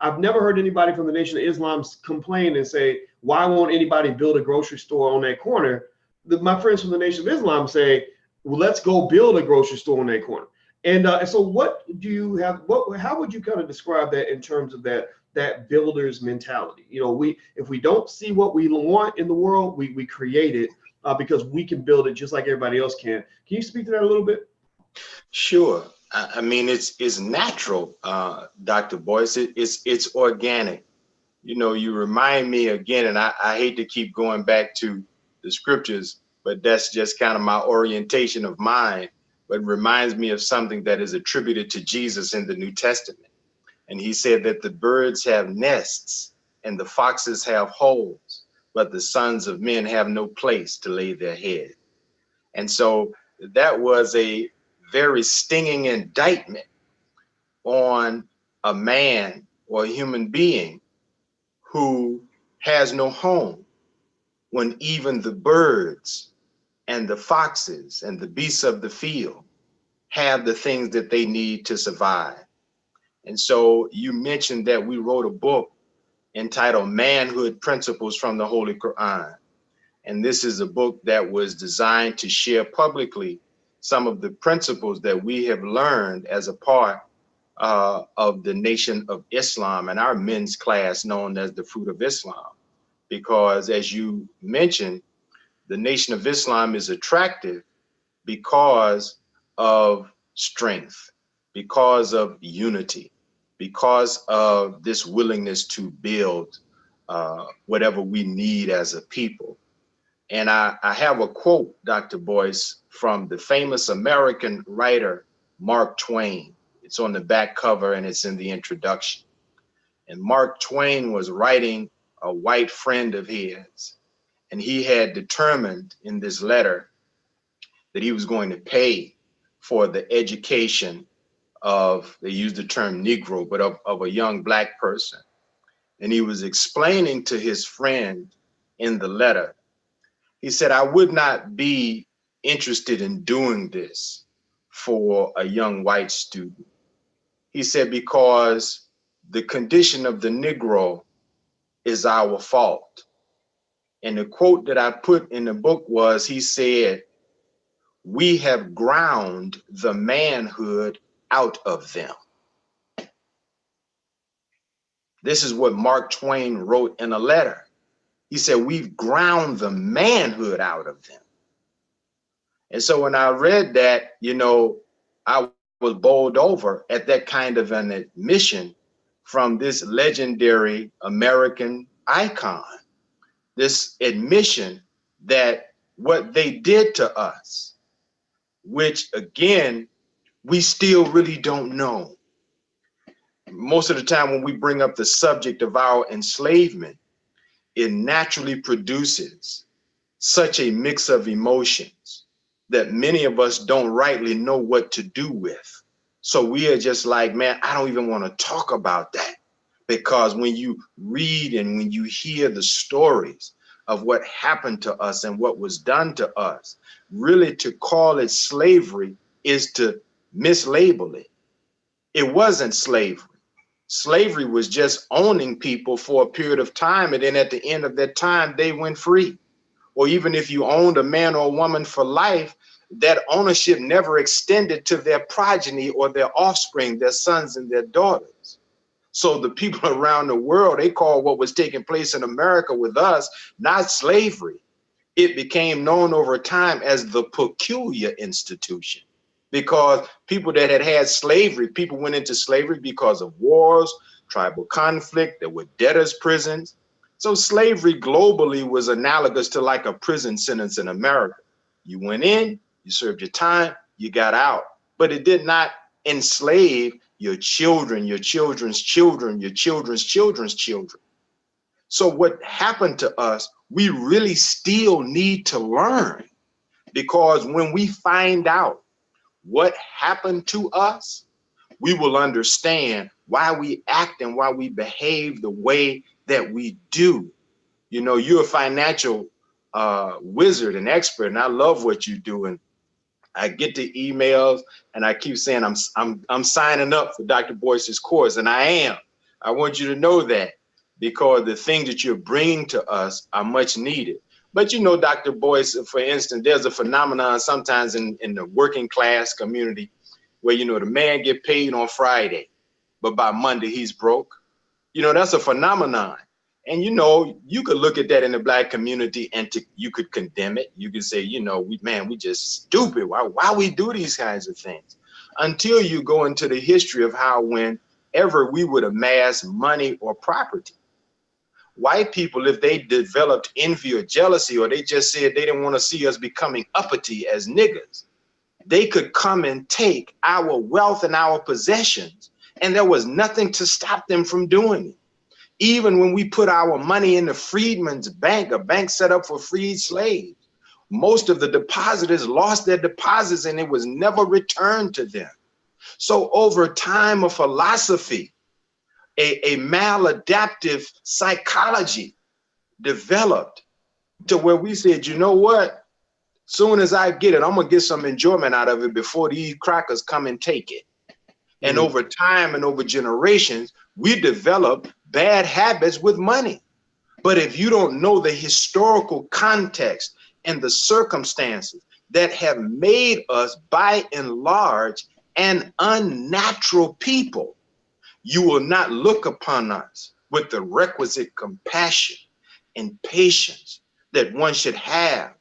I've never heard anybody from the Nation of Islam complain and say, why won't anybody build a grocery store on that corner? My friends from the Nation of Islam say, well, let's go build a grocery store on that corner. And so what do you have, how would you kind of describe that in terms of that builder's mentality? If we don't see what we want in the world, we create it. Because we can build it just like everybody else can. Can you speak to that a little bit? Sure. I mean, it's natural, Dr. Boyce. It's organic. You remind me again, and I hate to keep going back to the scriptures, but that's just kind of my orientation of mind. But it reminds me of something that is attributed to Jesus in the New Testament. And he said that the birds have nests and the foxes have holes, but the sons of men have no place to lay their head. And so that was a very stinging indictment on a man or a human being who has no home, when even the birds and the foxes and the beasts of the field have the things that they need to survive. And so you mentioned that we wrote a book entitled Manhood Principles from the Holy Quran. And this is a book that was designed to share publicly some of the principles that we have learned as a part of the Nation of Islam and our men's class known as the Fruit of Islam. Because as you mentioned, the Nation of Islam is attractive because of strength, because of unity, because of this willingness to build whatever we need as a people. And I have a quote, Dr. Boyce, from the famous American writer, Mark Twain. It's on the back cover and it's in the introduction. And Mark Twain was writing a white friend of his. And he had determined in this letter that he was going to pay for the education of, they used the term Negro, but of a young Black person. And he was explaining to his friend in the letter, he said, I would not be interested in doing this for a young white student. He said, because the condition of the Negro is our fault. And the quote that I put in the book was, he said, we have ground the manhood out of them. This is what Mark Twain wrote in a letter. He said, we've ground the manhood out of them. And so when I read that, you know, I was bowled over at that kind of an admission from this legendary American icon, this admission that what they did to us, which again, we still really don't know. Most of the time when we bring up the subject of our enslavement, it naturally produces such a mix of emotions that many of us don't rightly know what to do with. So we are just like, man, I don't even want to talk about that. Because when you read and when you hear the stories of what happened to us and what was done to us, really to call it slavery is to mislabel it. It wasn't slavery. Slavery was just owning people for a period of time, and then at the end of that time, they went free. Or even if you owned a man or a woman for life, that ownership never extended to their progeny or their offspring, their sons and their daughters. So the people around the world, they call what was taking place in America with us not slavery. It became known over time as the peculiar institution, because people that had had slavery, people went into slavery because of wars, tribal conflict, there were debtors' prisons. So slavery globally was analogous to like a prison sentence in America. You went in, you served your time, you got out, but it did not enslave your children, your children's children, your children's children's children. So what happened to us, we really still need to learn, because when we find out what happened to us, we will understand why we act and why we behave the way that we do. You know, you're a financial wizard and expert, and I love what you do. And I get the emails and I keep saying, I'm signing up for Dr. Boyce's course, and I am. I want you to know that, because the things that you're bringing to us are much needed. But you know, Dr. Boyce, for instance, there's a phenomenon sometimes in the working class community where, you know, the man get paid on Friday, but by Monday he's broke. You know, that's a phenomenon. And, you know, you could look at that in the Black community and you could condemn it. You could say, you know, we just stupid. Why we do these kinds of things? Until you go into the history of how whenever we would amass money or property, white people, if they developed envy or jealousy, or they just said they didn't want to see us becoming uppity as niggas, they could come and take our wealth and our possessions, and there was nothing to stop them from doing it. Even when we put our money in the freedman's bank, a bank set up for freed slaves, most of the depositors lost their deposits and it was never returned to them. So over time, a philosophy, a maladaptive psychology developed to where we said, you know what? Soon as I get it, I'm gonna get some enjoyment out of it before these crackers come and take it. And over time and over generations, we develop bad habits with money. But if you don't know the historical context and the circumstances that have made us, by and large, an unnatural people, you will not look upon us with the requisite compassion and patience that one should have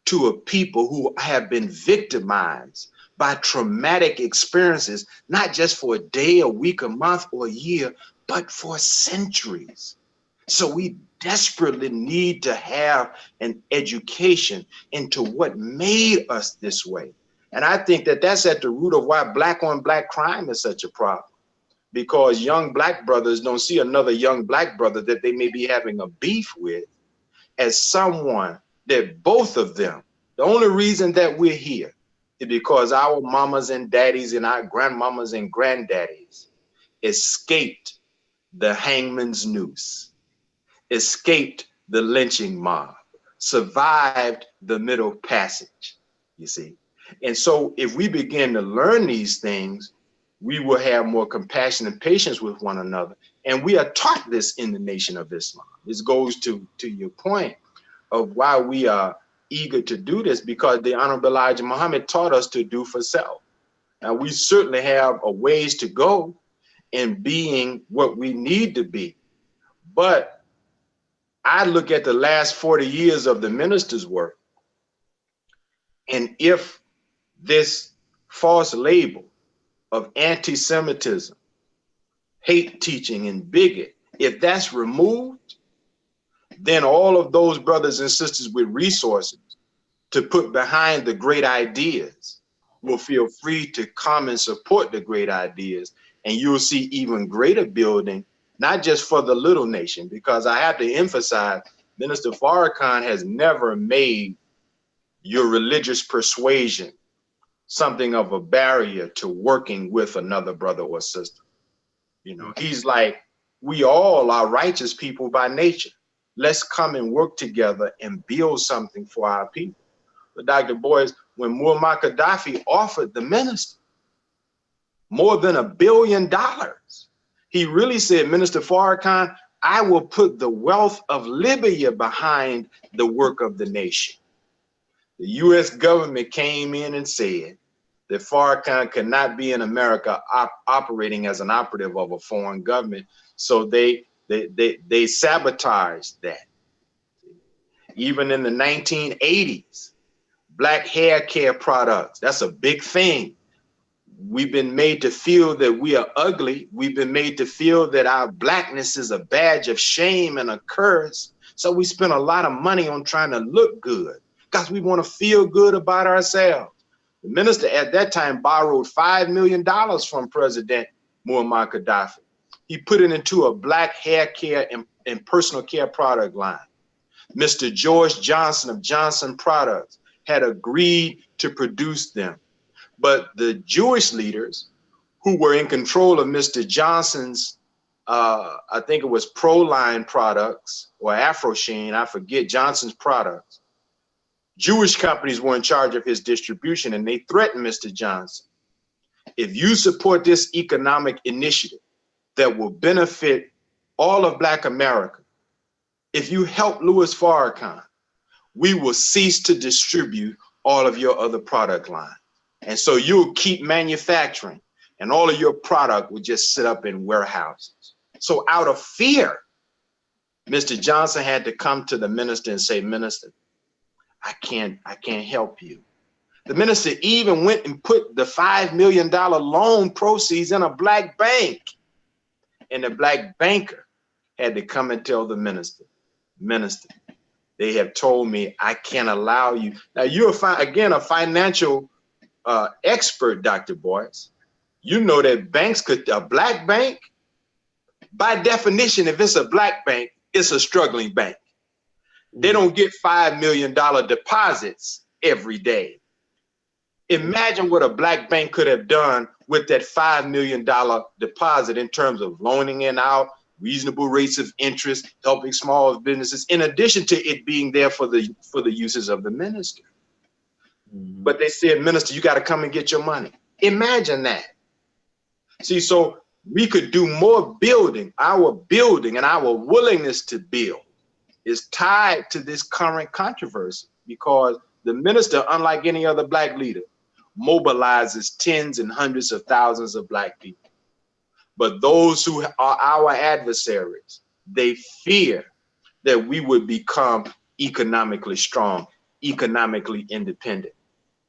to a people who have been victimized by traumatic experiences, not just for a day, a week, a month, or a year, but for centuries. So we desperately need to have an education into what made us this way. And I think that that's at the root of why black on black crime is such a problem, because young black brothers don't see another young black brother that they may be having a beef with as someone that both of them, the only reason that we're here is because our mamas and daddies and our grandmamas and granddaddies escaped the hangman's noose, escaped the lynching mob, survived the Middle Passage, you see. And so if we begin to learn these things, we will have more compassion and patience with one another. And we are taught this in the Nation of Islam. This goes to your point of why we are eager to do this, because the Honorable Elijah Muhammad taught us to do for self. Now, we certainly have a ways to go in being what we need to be. But I look at the last 40 years of the minister's work, and if this false label of anti-Semitism, hate teaching, and bigot, if that's removed, then all of those brothers and sisters with resources to put behind the great ideas will feel free to come and support the great ideas. And you'll see even greater building, not just for the little nation, because I have to emphasize, Minister Farrakhan has never made your religious persuasion something of a barrier to working with another brother or sister. You know, he's like, we all are righteous people by nature. Let's come and work together and build something for our people. But Dr. Boyce, when Muammar Gaddafi offered the minister more than $1 billion, he really said, Minister Farrakhan, I will put the wealth of Libya behind the work of the nation. The US government came in and said that Farrakhan could not be in America operating as an operative of a foreign government. So they sabotaged that. Even in the 1980s, black hair care products, that's a big thing. We've been made to feel that we are ugly. We've been made to feel that our blackness is a badge of shame and a curse. So we spend a lot of money on trying to look good because we want to feel good about ourselves. The minister at that time borrowed $5 million from President Muammar Gaddafi. He put it into a black hair care and personal care product line. Mr. George Johnson of Johnson Products had agreed to produce them. But the Jewish leaders who were in control of Mr. Johnson's, I think it was Proline products or Afrosheen, I forget, Johnson's products, Jewish companies were in charge of his distribution, and they threatened Mr. Johnson. If you support this economic initiative that will benefit all of Black America, if you help Louis Farrakhan, we will cease to distribute all of your other product lines. And so you'll keep manufacturing and all of your product will just sit up in warehouses. So out of fear, Mr. Johnson had to come to the minister and say, Minister, I can't help you. The minister even went and put the $5 million loan proceeds in a black bank. And the black banker had to come and tell the minister, Minister, they have told me I can't allow you. Now you're again a financial expert, Dr. Boyce. You know that banks a black bank, by definition, if it's a black bank, it's a struggling bank. They don't get $5 million deposits every day. Imagine what a black bank could have done with that $5 million deposit in terms of loaning it out, reasonable rates of interest, helping small businesses, in addition to it being there for the uses of the minister. Mm-hmm. But they said, Minister, you got to come and get your money. Imagine that. See, so we could do more building. Our building and our willingness to build is tied to this current controversy, because the minister, unlike any other black leader, mobilizes tens and hundreds of thousands of black people. But those who are our adversaries, they fear that we would become economically strong, economically independent.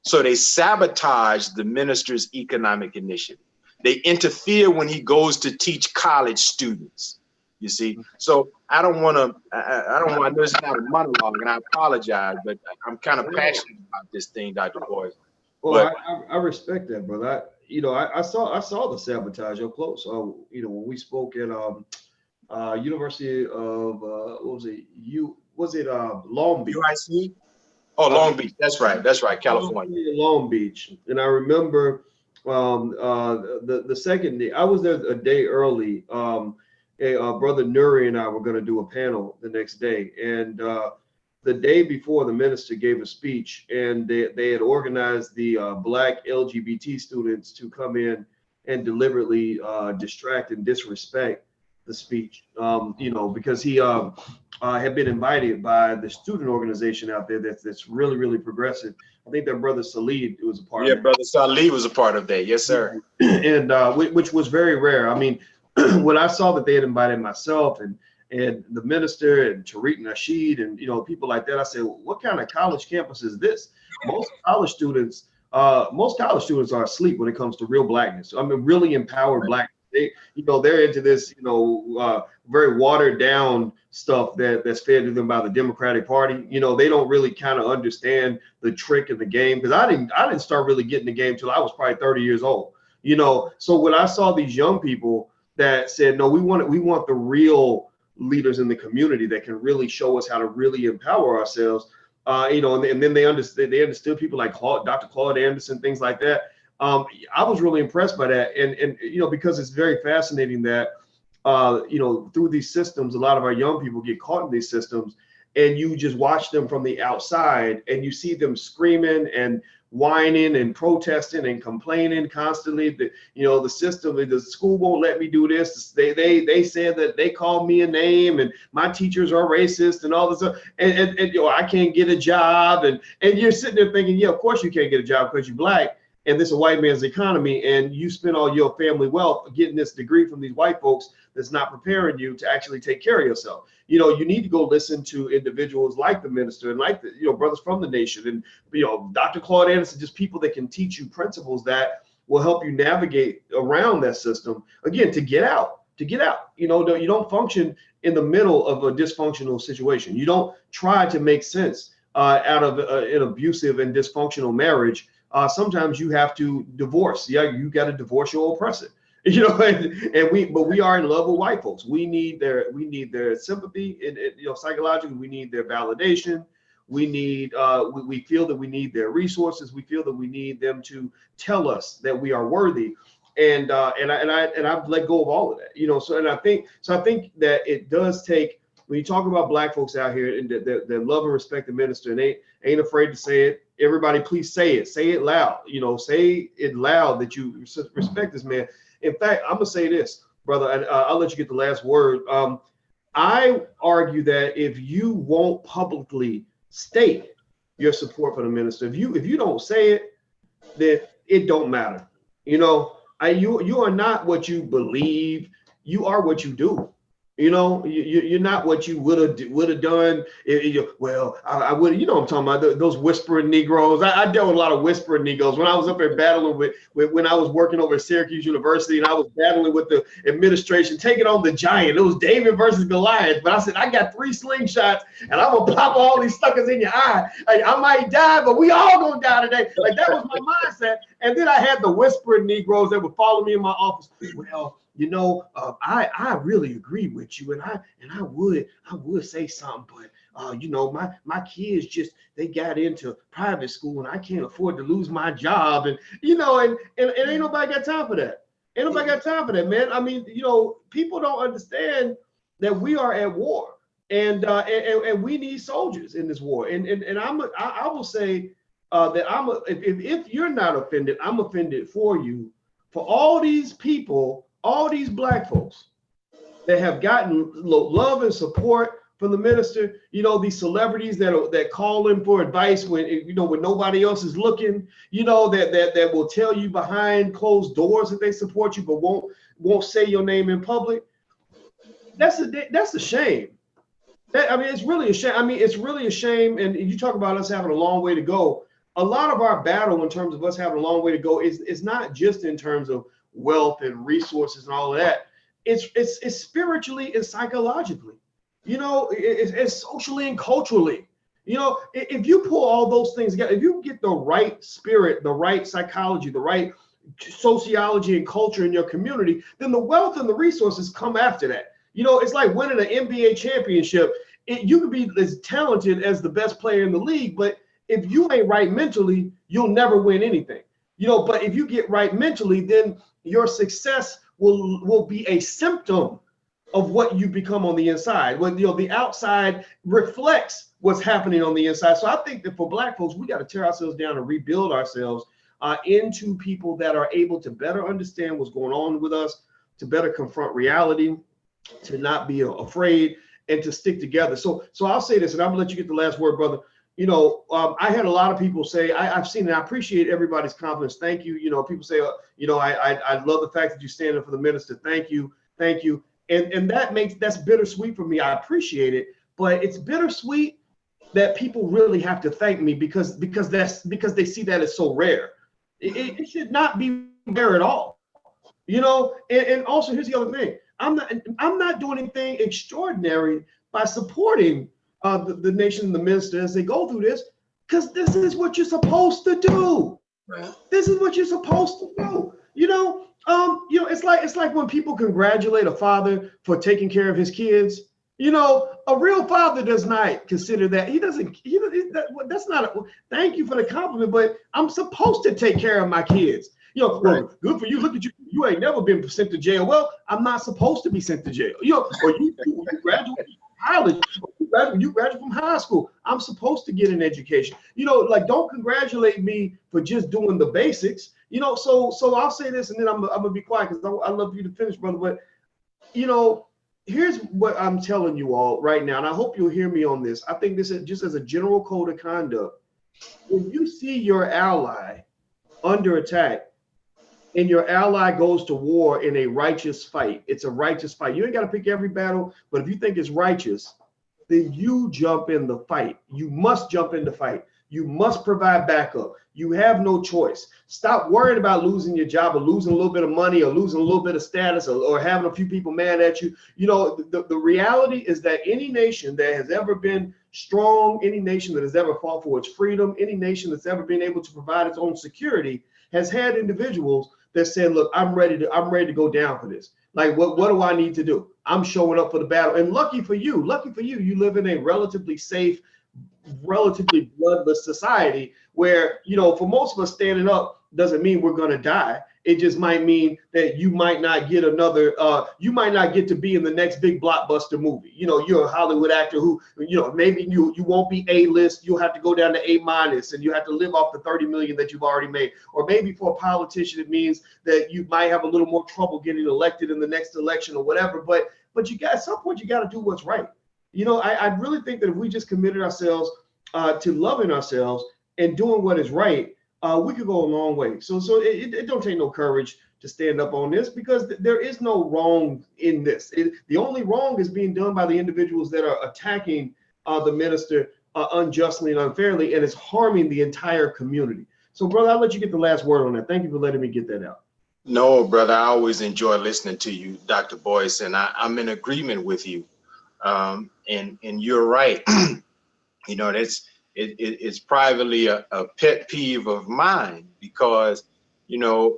So they sabotage the minister's economic initiative. They interfere when he goes to teach college students. You see, so I don't want to. I don't want. I know it's not a monologue, and I apologize, but I'm kind of passionate about this thing, Dr. Boyce. Well, I respect that, brother. I saw the sabotage up close. When we spoke at University of Long Beach? UIC? Oh, Long Beach. That's right, California. Long Beach. And I remember the second day, I was there a day early. Brother Nuri and I were going to do a panel the next day, and the day before, the minister gave a speech, and they had organized the Black LGBT students to come in and deliberately distract and disrespect the speech, because he had been invited by the student organization out there that's really, really progressive. I think that brother Salid was a part of that. Yeah, brother Salid was a part of that. Yes, sir. And which was very rare. I mean, when I saw that they had invited myself and the minister and Tariq Nasheed and people like that, I said, well, what kind of college campus is this? Most college students are asleep when it comes to real blackness. I mean, really empowered black. They're into this, very watered down stuff that's fed to them by the Democratic Party. They don't really kind of understand the trick of the game, because I didn't start really getting the game till I was probably 30 years old. So when I saw these young people that said, no, we want the real leaders in the community that can really show us how to really empower ourselves, and then they understood people like Dr. Claude Anderson, things like that. I was really impressed by that, and because it's very fascinating that through these systems, a lot of our young people get caught in these systems, and you just watch them from the outside, and you see them screaming and whining and protesting and complaining constantly. The system, the school won't let me do this. They said that they called me a name, and my teachers are racist and all this stuff, and I can't get a job, and you're sitting there thinking, yeah, of course you can't get a job because you're black. And this is a white man's economy, and you spend all your family wealth getting this degree from these white folks that's not preparing you to actually take care of yourself. You need to go listen to individuals like the minister and like the brothers from the nation, and Dr. Claude Anderson, just people that can teach you principles that will help you navigate around that system. Again, to get out. You don't function in the middle of a dysfunctional situation. You don't try to make sense out of an abusive and dysfunctional marriage. Sometimes you have to divorce. Yeah, you got to divorce your oppressor. But we are in love with white folks. We need their sympathy, and psychologically, we need their validation. We feel that we need their resources. We feel that we need them to tell us that we are worthy. And I've let go of all of that. So I think that it does take, when you talk about black folks out here and that love and respect the minister, and they ain't afraid to say it. Everybody, please say it loud. Say it loud that you respect this man. In fact, I'm gonna say this, brother, and I'll let you get the last word. I argue that if you won't publicly state your support for the minister, if you don't say it, then it don't matter. You are not what you believe. You are what you do. You're not what you would have done. I would. I'm talking about those whispering Negroes. I dealt with a lot of whispering Negroes when I was up there battling with when I was working over at Syracuse University, and I was battling with the administration, taking on the giant. It was David versus Goliath. But I said, I got 3 slingshots, and I'm gonna pop all these suckers in your eye. I might die, but we all gonna die today. Like, that was my mindset. And then I had the whispering Negroes that would follow me in my office. Well, I really agree with you, and I would say something, but my kids they got into private school, and I can't afford to lose my job, and ain't nobody got time for that. Ain't nobody got time for that, man. I mean, people don't understand that we are at war, and we need soldiers in this war, and I will say that if you're not offended, I'm offended for you, for all these people. All these black folks that have gotten love and support from the minister, these celebrities that call in for advice when nobody else is looking, that will tell you behind closed doors that they support you, but won't say your name in public. That's a shame. It's really a shame. It's really a shame. And you talk about us having a long way to go. A lot of our battle in terms of us having a long way to go is not just in terms of wealth and resources and all of that. it's spiritually and psychologically, you know, it's socially and culturally. You know, if you pull all those things together, if you get the right spirit, the right psychology, the right sociology and culture in your community, then the wealth and the resources come after that. You know, it's like winning an NBA championship. You can be as talented as the best player in the league, but if you ain't right mentally, you'll never win anything. You know, but if you get right mentally, then your success will be a symptom of what you become on the inside. When, you know, the outside reflects what's happening on the inside. So I think that for Black folks, we got to tear ourselves down and rebuild ourselves into people that are able to better understand what's going on with us, to better confront reality, to not be afraid, and to stick together. So I'll say this, and I'm gonna let you get the last word, brother. You know, I had a lot of people say, I've seen it. I appreciate everybody's confidence. Thank you. You know, people say, you know, I love the fact that you stand up for the minister. Thank you. Thank you. And that's bittersweet for me. I appreciate it, but it's bittersweet that people really have to thank me because they see that as so rare. It should not be rare at all. You know, and also here's the other thing. I'm not doing anything extraordinary by supporting the nation and the minister as they go through this, because this is what you're supposed to do. Right. This is what you're supposed to do. You know, it's like when people congratulate a father for taking care of his kids. You know, a real father does not consider that. That's not thank you for the compliment, but I'm supposed to take care of my kids. You know, right. Well, good for you. Look at you. You ain't never been sent to jail. Well, I'm not supposed to be sent to jail. You know, or you graduate from college, you graduate from high school. I'm supposed to get an education. You know, like, don't congratulate me for just doing the basics. You know, so I'll say this, and then I'm gonna be quiet because I love you to finish, brother. But you know, here's what I'm telling you all right now, and I hope you'll hear me on this. I think this is just as a general code of conduct. When you see your ally under attack, and your ally goes to war in a righteous fight, it's a righteous fight. You ain't got to pick every battle, but if you think it's righteous, then you jump in the fight. You must jump in the fight. You must provide backup. You have no choice. Stop worrying about losing your job or losing a little bit of money or losing a little bit of status or having a few people mad at you. You know, the reality is that any nation that has ever been strong, any nation that has ever fought for its freedom, any nation that's ever been able to provide its own security has had individuals that said, look, I'm ready to go down for this. Like, what do I need to do? I'm showing up for the battle. And lucky for you, you live in a relatively safe, relatively bloodless society where, you know, for most of us, standing up doesn't mean we're going to die. It just might mean that you might not get you might not get to be in the next big blockbuster movie. You know, you're a Hollywood actor who, you know, maybe you won't be A-list. You'll have to go down to A- and you have to live off the 30 million that you've already made. Or maybe for a politician, it means that you might have a little more trouble getting elected in the next election or whatever. But at some point, you got to do what's right. You know, I really think that if we just committed ourselves to loving ourselves and doing what is right, we could go a long way. So it don't take no courage to stand up on this, because there is no wrong in this. The only wrong is being done by the individuals that are attacking the minister unjustly and unfairly, and it's harming the entire community. So, brother, I'll let you get the last word on that. Thank you for letting me get that out. No, brother, I always enjoy listening to you, Dr. Boyce, and I'm in agreement with you. And you're right. You know, it's privately a pet peeve of mine, because, you know,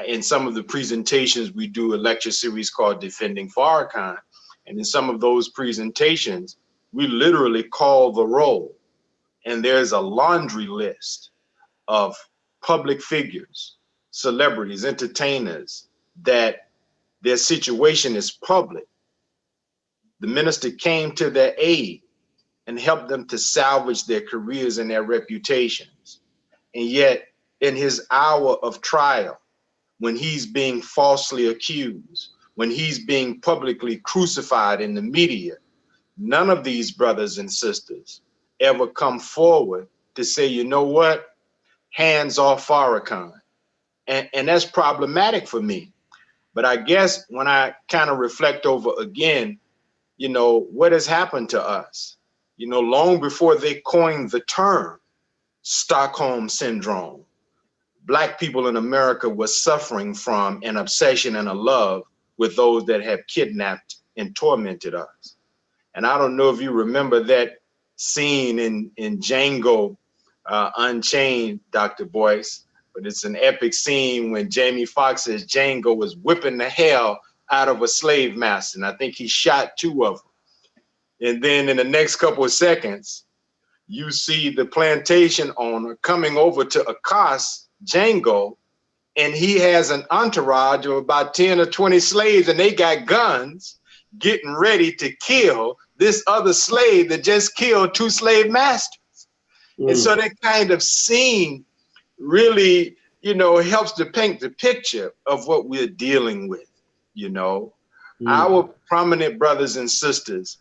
in some of the presentations, we do a lecture series called Defending Farrakhan. And in some of those presentations, we literally call the roll. And there's a laundry list of public figures, celebrities, entertainers, that their situation is public. The minister came to their aid and helped them to salvage their careers and their reputations. And yet, in his hour of trial, when he's being falsely accused, when he's being publicly crucified in the media, none of these brothers and sisters ever come forward to say, you know what, hands off Farrakhan. And that's problematic for me. But I guess when I kind of reflect over again, you know, what has happened to us? You know, long before they coined the term Stockholm Syndrome, Black people in America were suffering from an obsession and a love with those that have kidnapped and tormented us. And I don't know if you remember that scene in Django Unchained, Dr. Boyce, but it's an epic scene when Jamie Foxx says Django was whipping the hell out of a slave master, and I think he shot 2 of them. And then in the next couple of seconds, you see the plantation owner coming over to accost Django, and he has an entourage of about 10 or 20 slaves, and they got guns getting ready to kill this other slave that just killed 2 slave masters. And so that kind of scene really, helps to paint the picture of what we're dealing with. Our prominent brothers and sisters,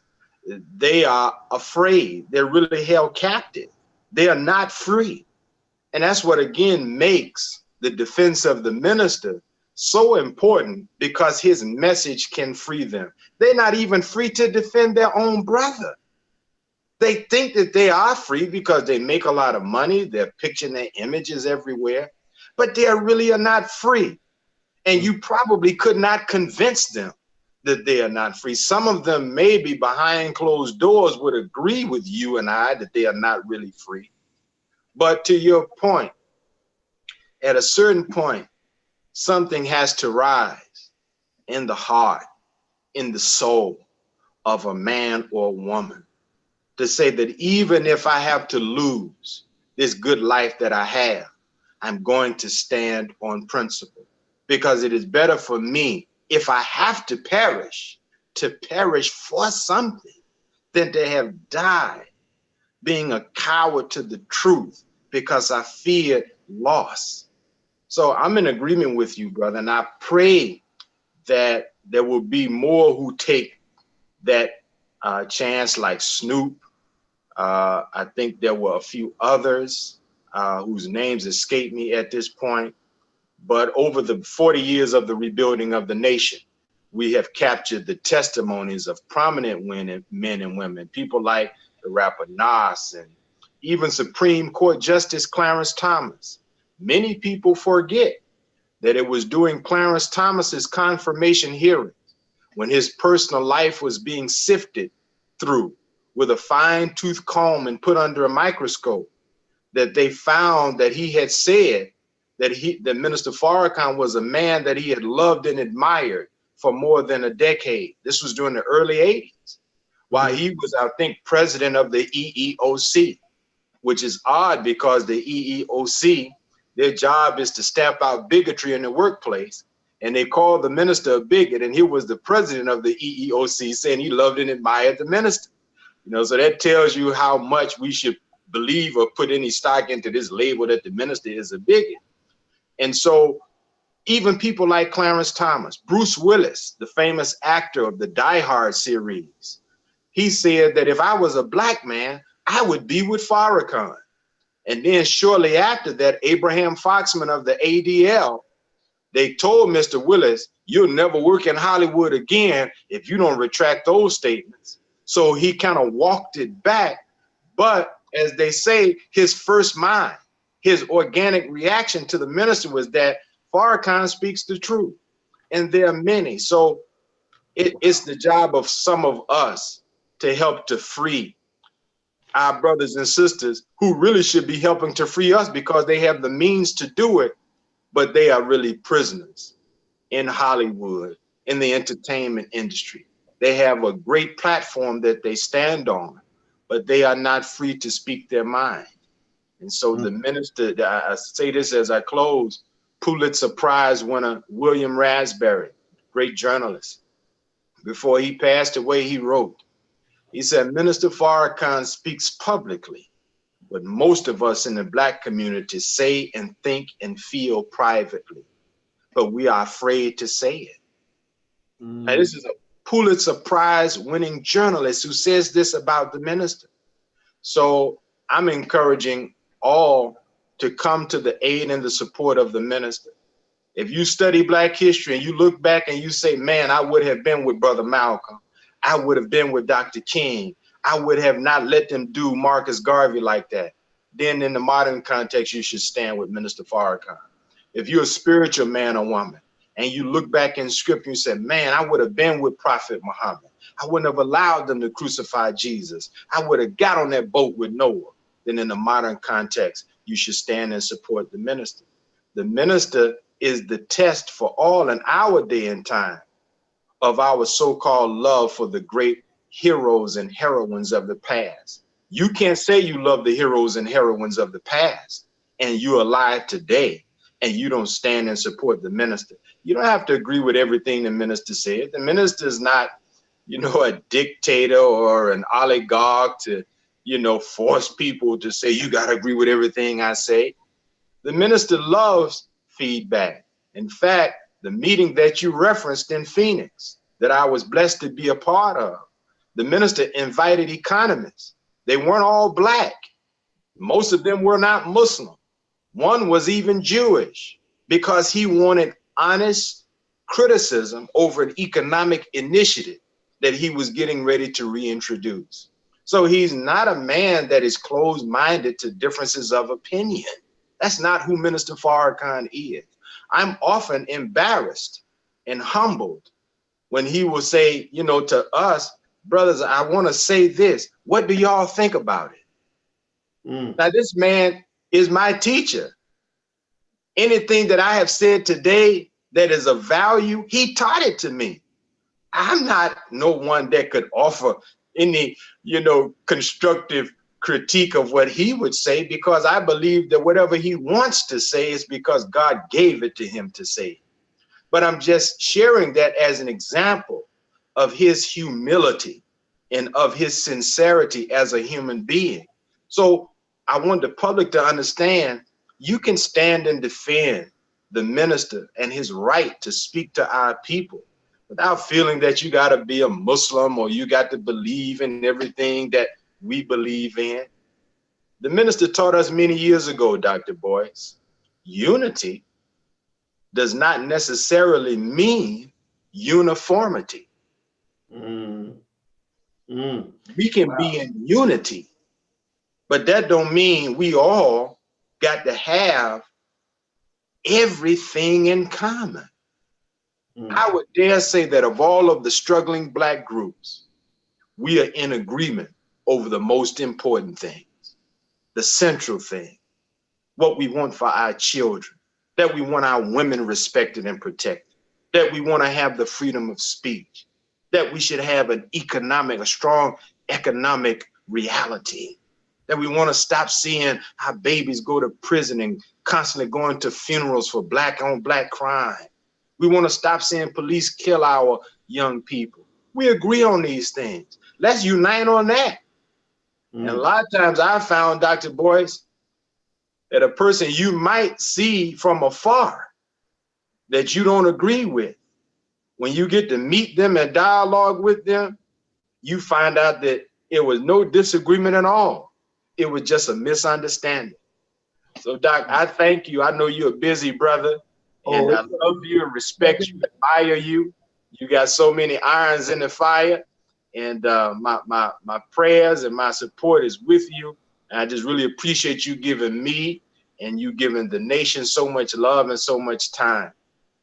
they are afraid. They're really held captive. They are not free. And that's what, again, makes the defense of the minister so important, because his message can free them. They're not even free to defend their own brother. They think that they are free because they make a lot of money. They're picturing their images everywhere, but they really are not free. And you probably could not convince them that they are not free. Some of them maybe behind closed doors would agree with you and I that they are not really free. But to your point, at a certain point, something has to rise in the heart, in the soul of a man or a woman, to say that even if I have to lose this good life that I have, I'm going to stand on principle, because it is better for me, if I have to perish for something, than to have died being a coward to the truth because I feared loss. So I'm in agreement with you, brother, and I pray that there will be more who take that chance, like Snoop. I think there were a few others whose names escape me at this point. But over the 40 years of the rebuilding of the nation, we have captured the testimonies of prominent men and women, people like the rapper Nas and even Supreme Court Justice Clarence Thomas. Many people forget that it was during Clarence Thomas's confirmation hearing, when his personal life was being sifted through with a fine-tooth comb and put under a microscope, that they found that he had said that Minister Farrakhan was a man that he had loved and admired for more than a decade. This was during the early 80s, while he was, I think, president of the EEOC, which is odd because the EEOC, their job is to stamp out bigotry in the workplace. And they called the minister a bigot, and he was the president of the EEOC, saying he loved and admired the minister. So that tells you how much we should believe or put any stock into this label that the minister is a bigot. And so even people like Clarence Thomas, Bruce Willis, the famous actor of the Die Hard series, he said that if I was a black man, I would be with Farrakhan. And then shortly after that, Abraham Foxman of the ADL, they told Mr. Willis, you'll never work in Hollywood again if you don't retract those statements. So he kind of walked it back. But as they say, his first mind, his organic reaction to the minister was that Farrakhan speaks the truth. And there are many. So it's the job of some of us to help to free our brothers and sisters who really should be helping to free us, because they have the means to do it, but they are really prisoners in Hollywood, in the entertainment industry. They have a great platform that they stand on, but they are not free to speak their mind. And so the minister, I say this as I close, Pulitzer Prize winner William Raspberry, great journalist, before he passed away, he wrote, he said, Minister Farrakhan speaks publicly, but most of us in the Black community say and think and feel privately, but we are afraid to say it. Now, this is a Pulitzer Prize winning journalist who says this about the minister. So I'm encouraging all to come to the aid and the support of the minister. If you study Black history and you look back and you say, man, I would have been with Brother Malcolm, I would have been with Dr. King, I would have not let them do Marcus Garvey like that, then in the modern context, you should stand with Minister Farrakhan. If you're a spiritual man or woman and you look back in scripture and say, man, I would have been with Prophet Muhammad. I wouldn't have allowed them to crucify Jesus. I would have got on that boat with Noah. Then in the modern context, you should stand and support the minister. The minister is the test for all in our day and time of our so-called love for the great heroes and heroines of the past. You can't say you love the heroes and heroines of the past and you're alive today and you don't stand and support the minister. You don't have to agree with everything the minister said. The minister is not, you know, a dictator or an oligarch to, you know, force people to say, you got to agree with everything I say. The minister loves feedback. In fact, the meeting that you referenced in Phoenix that I was blessed to be a part of, the minister invited economists. They weren't all black. Most of them were not Muslim. One was even Jewish because he wanted honest criticism over an economic initiative that he was getting ready to reintroduce. So he's not a man that is closed-minded to differences of opinion. That's not who Minister Farrakhan is. I'm often embarrassed and humbled when he will say, you know, to us, brothers, I want to say this. What do y'all think about it? Now, this man is my teacher. Anything that I have said today that is of value, he taught it to me. I'm not no one that could offer any, you know, constructive critique of what he would say, because I believe that whatever he wants to say is because God gave it to him to say. But I'm just sharing that as an example of his humility and of his sincerity as a human being. So I want the public to understand you can stand and defend the minister and his right to speak to our people without feeling that you got to be a Muslim or you got to believe in everything that we believe in. The minister taught us many years ago, Dr. Boyce, unity does not necessarily mean uniformity. We can be in unity, but that don't mean we all got to have everything in common. I would dare say that of all of the struggling black groups, we are in agreement over the most important things, the central thing, what we want for our children, that we want our women respected and protected, that we want to have the freedom of speech, that we should have a strong economic reality, that we want to stop seeing our babies go to prison and constantly going to funerals for black on black crime. We want to stop seeing police kill our young people. We agree on these things. Let's unite on that. And a lot of times I found, Dr. Boyce, that a person you might see from afar that you don't agree with, when you get to meet them and dialogue with them, you find out that it was no disagreement at all. It was just a misunderstanding. So, Doc, I thank you. I know you're a busy brother, and I love you and respect you, admire you. You got so many irons in the fire, and my prayers and my support is with you. And I just really appreciate you giving me and you giving the nation so much love and so much time.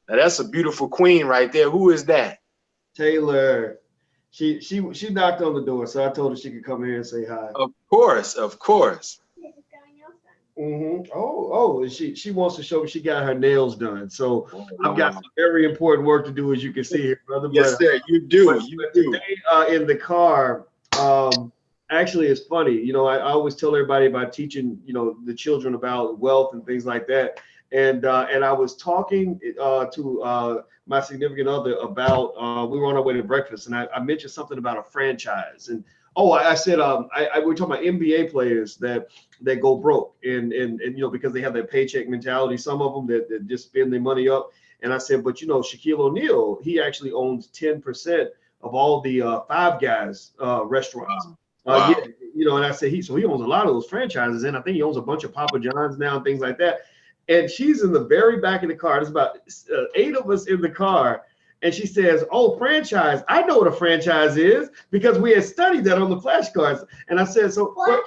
Now that's a beautiful queen right there. Who is that? Taylor. She knocked on the door, so I told her she could come here and say hi. Of course, of course. Oh, she wants to show me she got her nails done. So I've got some very important work to do, as you can see here, brother. Yes, sir, you do. Today in the car, actually, it's funny. You know, I always tell everybody about teaching, you know, the children about wealth and things like that. And I was talking to my significant other about we were on our way to breakfast, and I mentioned something about a franchise. And I said we're talking about NBA players that go broke and you know, because they have that paycheck mentality. Some of them that just spend their money up. And I said, but you know, Shaquille O'Neal, he actually owns 10% of all the Five Guys restaurants. Wow. Yeah, you know, and I said he owns a lot of those franchises, and I think he owns a bunch of Papa John's now and things like that. And she's in the very back of the car. There's about 8 of us in the car. And she says, oh, franchise. I know what a franchise is because we had studied that on the flashcards. And I said, so what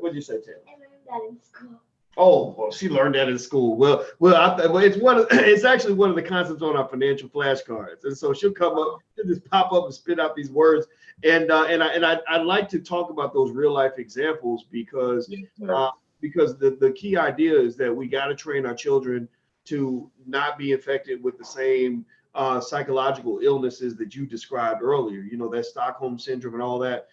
did you say, Taylor? I learned that in school. Oh, well, she learned that in school. It's actually one of the concepts on our financial flashcards, and so she'll come up, she'll just pop up and spit out these words, I like to talk about those real life examples because the key idea is that we got to train our children to not be infected with the same psychological illnesses that you described earlier. You know, that Stockholm syndrome and all that.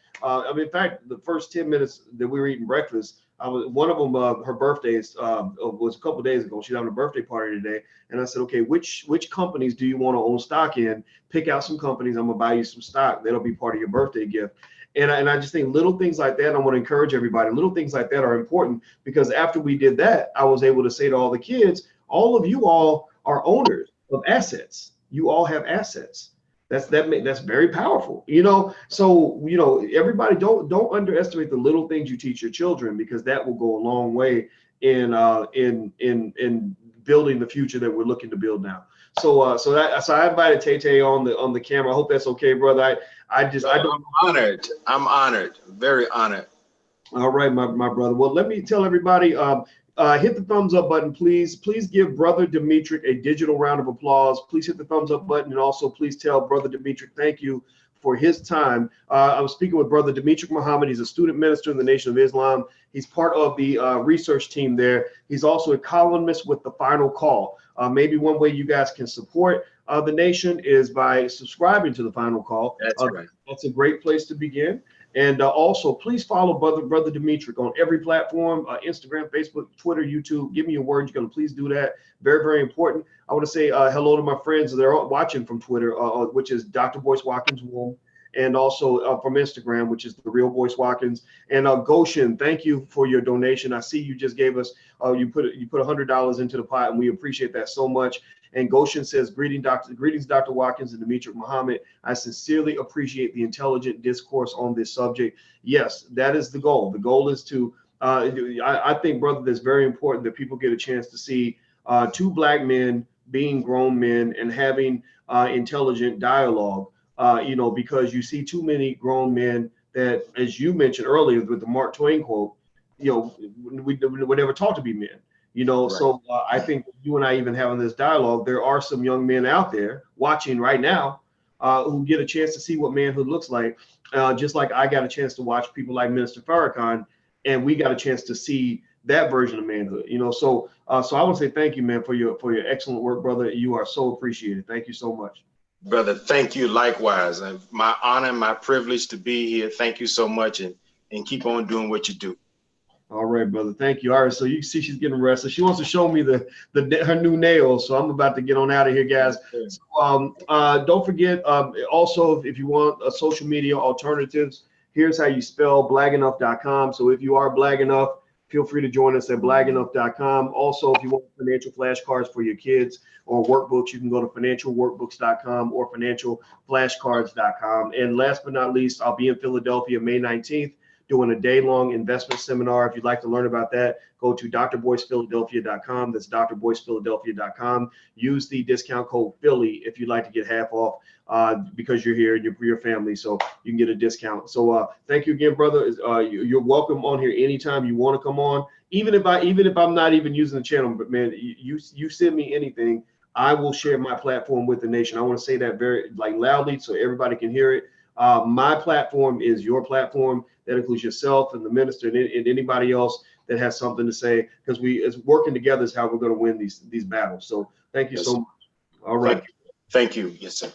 In fact, the first 10 minutes that we were eating breakfast, one of them, her birthday was a couple of days ago. She's having a birthday party today. And I said, okay, which companies do you want to own stock in? Pick out some companies. I'm going to buy you some stock. That'll be part of your birthday gift. And I just think little things like that, I want to encourage everybody, little things like that are important, because after we did that, I was able to say to all the kids, all of you all are owners of assets. You all have assets. That's very powerful, you know. So, you know, everybody don't underestimate the little things you teach your children, because that will go a long way in building the future that we're looking to build now. So I invited Tay on the camera. I hope that's okay, brother. I'm honored. I'm honored. Very honored. All right, my brother. Well, let me tell everybody, hit the thumbs up button, please. Please give Brother Demetric a digital round of applause. Please hit the thumbs up button, and also please tell Brother Demetric thank you for his time. I'm speaking with Brother Demetric Muhammad. He's a student minister in the Nation of Islam. He's part of the research team there. He's also a columnist with The Final Call. Maybe one way you guys can support the Nation is by subscribing to The Final Call. That's right. That's a great place to begin. And also, please follow Brother Demetric on every platform, Instagram, Facebook, Twitter, YouTube. Give me your word. You're going to please do that. Very, very important. I want to say hello to my friends that are watching from Twitter, which is Dr. Boyce Watkins Womb, and also from Instagram, which is The Real Boyce Watkins. And Goshen, thank you for your donation. I see you just gave us, you put $100 into the pot, and we appreciate that so much. And Goshen says, greetings, Dr. Watkins and Demetric Muhammad. I sincerely appreciate the intelligent discourse on this subject. Yes, that is the goal. The goal is to, I think, brother, that's very important that people get a chance to see two Black men being grown men and having intelligent dialogue, you know, because you see too many grown men that, as you mentioned earlier with the Mark Twain quote, you know, we never taught to be men. You know, right. So I think you and I even having this dialogue, there are some young men out there watching right now who get a chance to see what manhood looks like, just like I got a chance to watch people like Minister Farrakhan, and we got a chance to see that version of manhood. You know, so I want to say thank you, man, for your excellent work, brother. You are so appreciated. Thank you so much, brother. Thank you likewise. My honor, my privilege to be here. Thank you so much, and keep on doing what you do. All right, brother. Thank you. All right. So you see she's getting rested. She wants to show me her new nails. So I'm about to get on out of here, guys. So, don't forget, also, if you want social media alternatives, here's how you spell blagenough.com. So if you are Blag Enough, feel free to join us at blagenough.com. Also, if you want financial flashcards for your kids or workbooks, you can go to financialworkbooks.com or financialflashcards.com. And last but not least, I'll be in Philadelphia May 19th. Doing a day-long investment seminar. If you'd like to learn about that, go to drboycephiladelphia.com. That's drboycephiladelphia.com. Use the discount code Philly if you'd like to get half off because you're here and you're for your family, so you can get a discount. So thank you again, brother. You're welcome on here anytime you want to come on. Even if I'm not even using the channel, but man, you send me anything, I will share my platform with the nation. I want to say that very loudly so everybody can hear it. My platform is your platform. That includes yourself and the minister and anybody else that has something to say, because it's working together is how we're going to win these battles. So thank you so much. All right. Thank you. Yes, sir.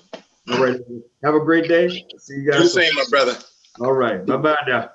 All right. Have a great day. See you guys. Do the same, my brother. All right. Bye-bye now.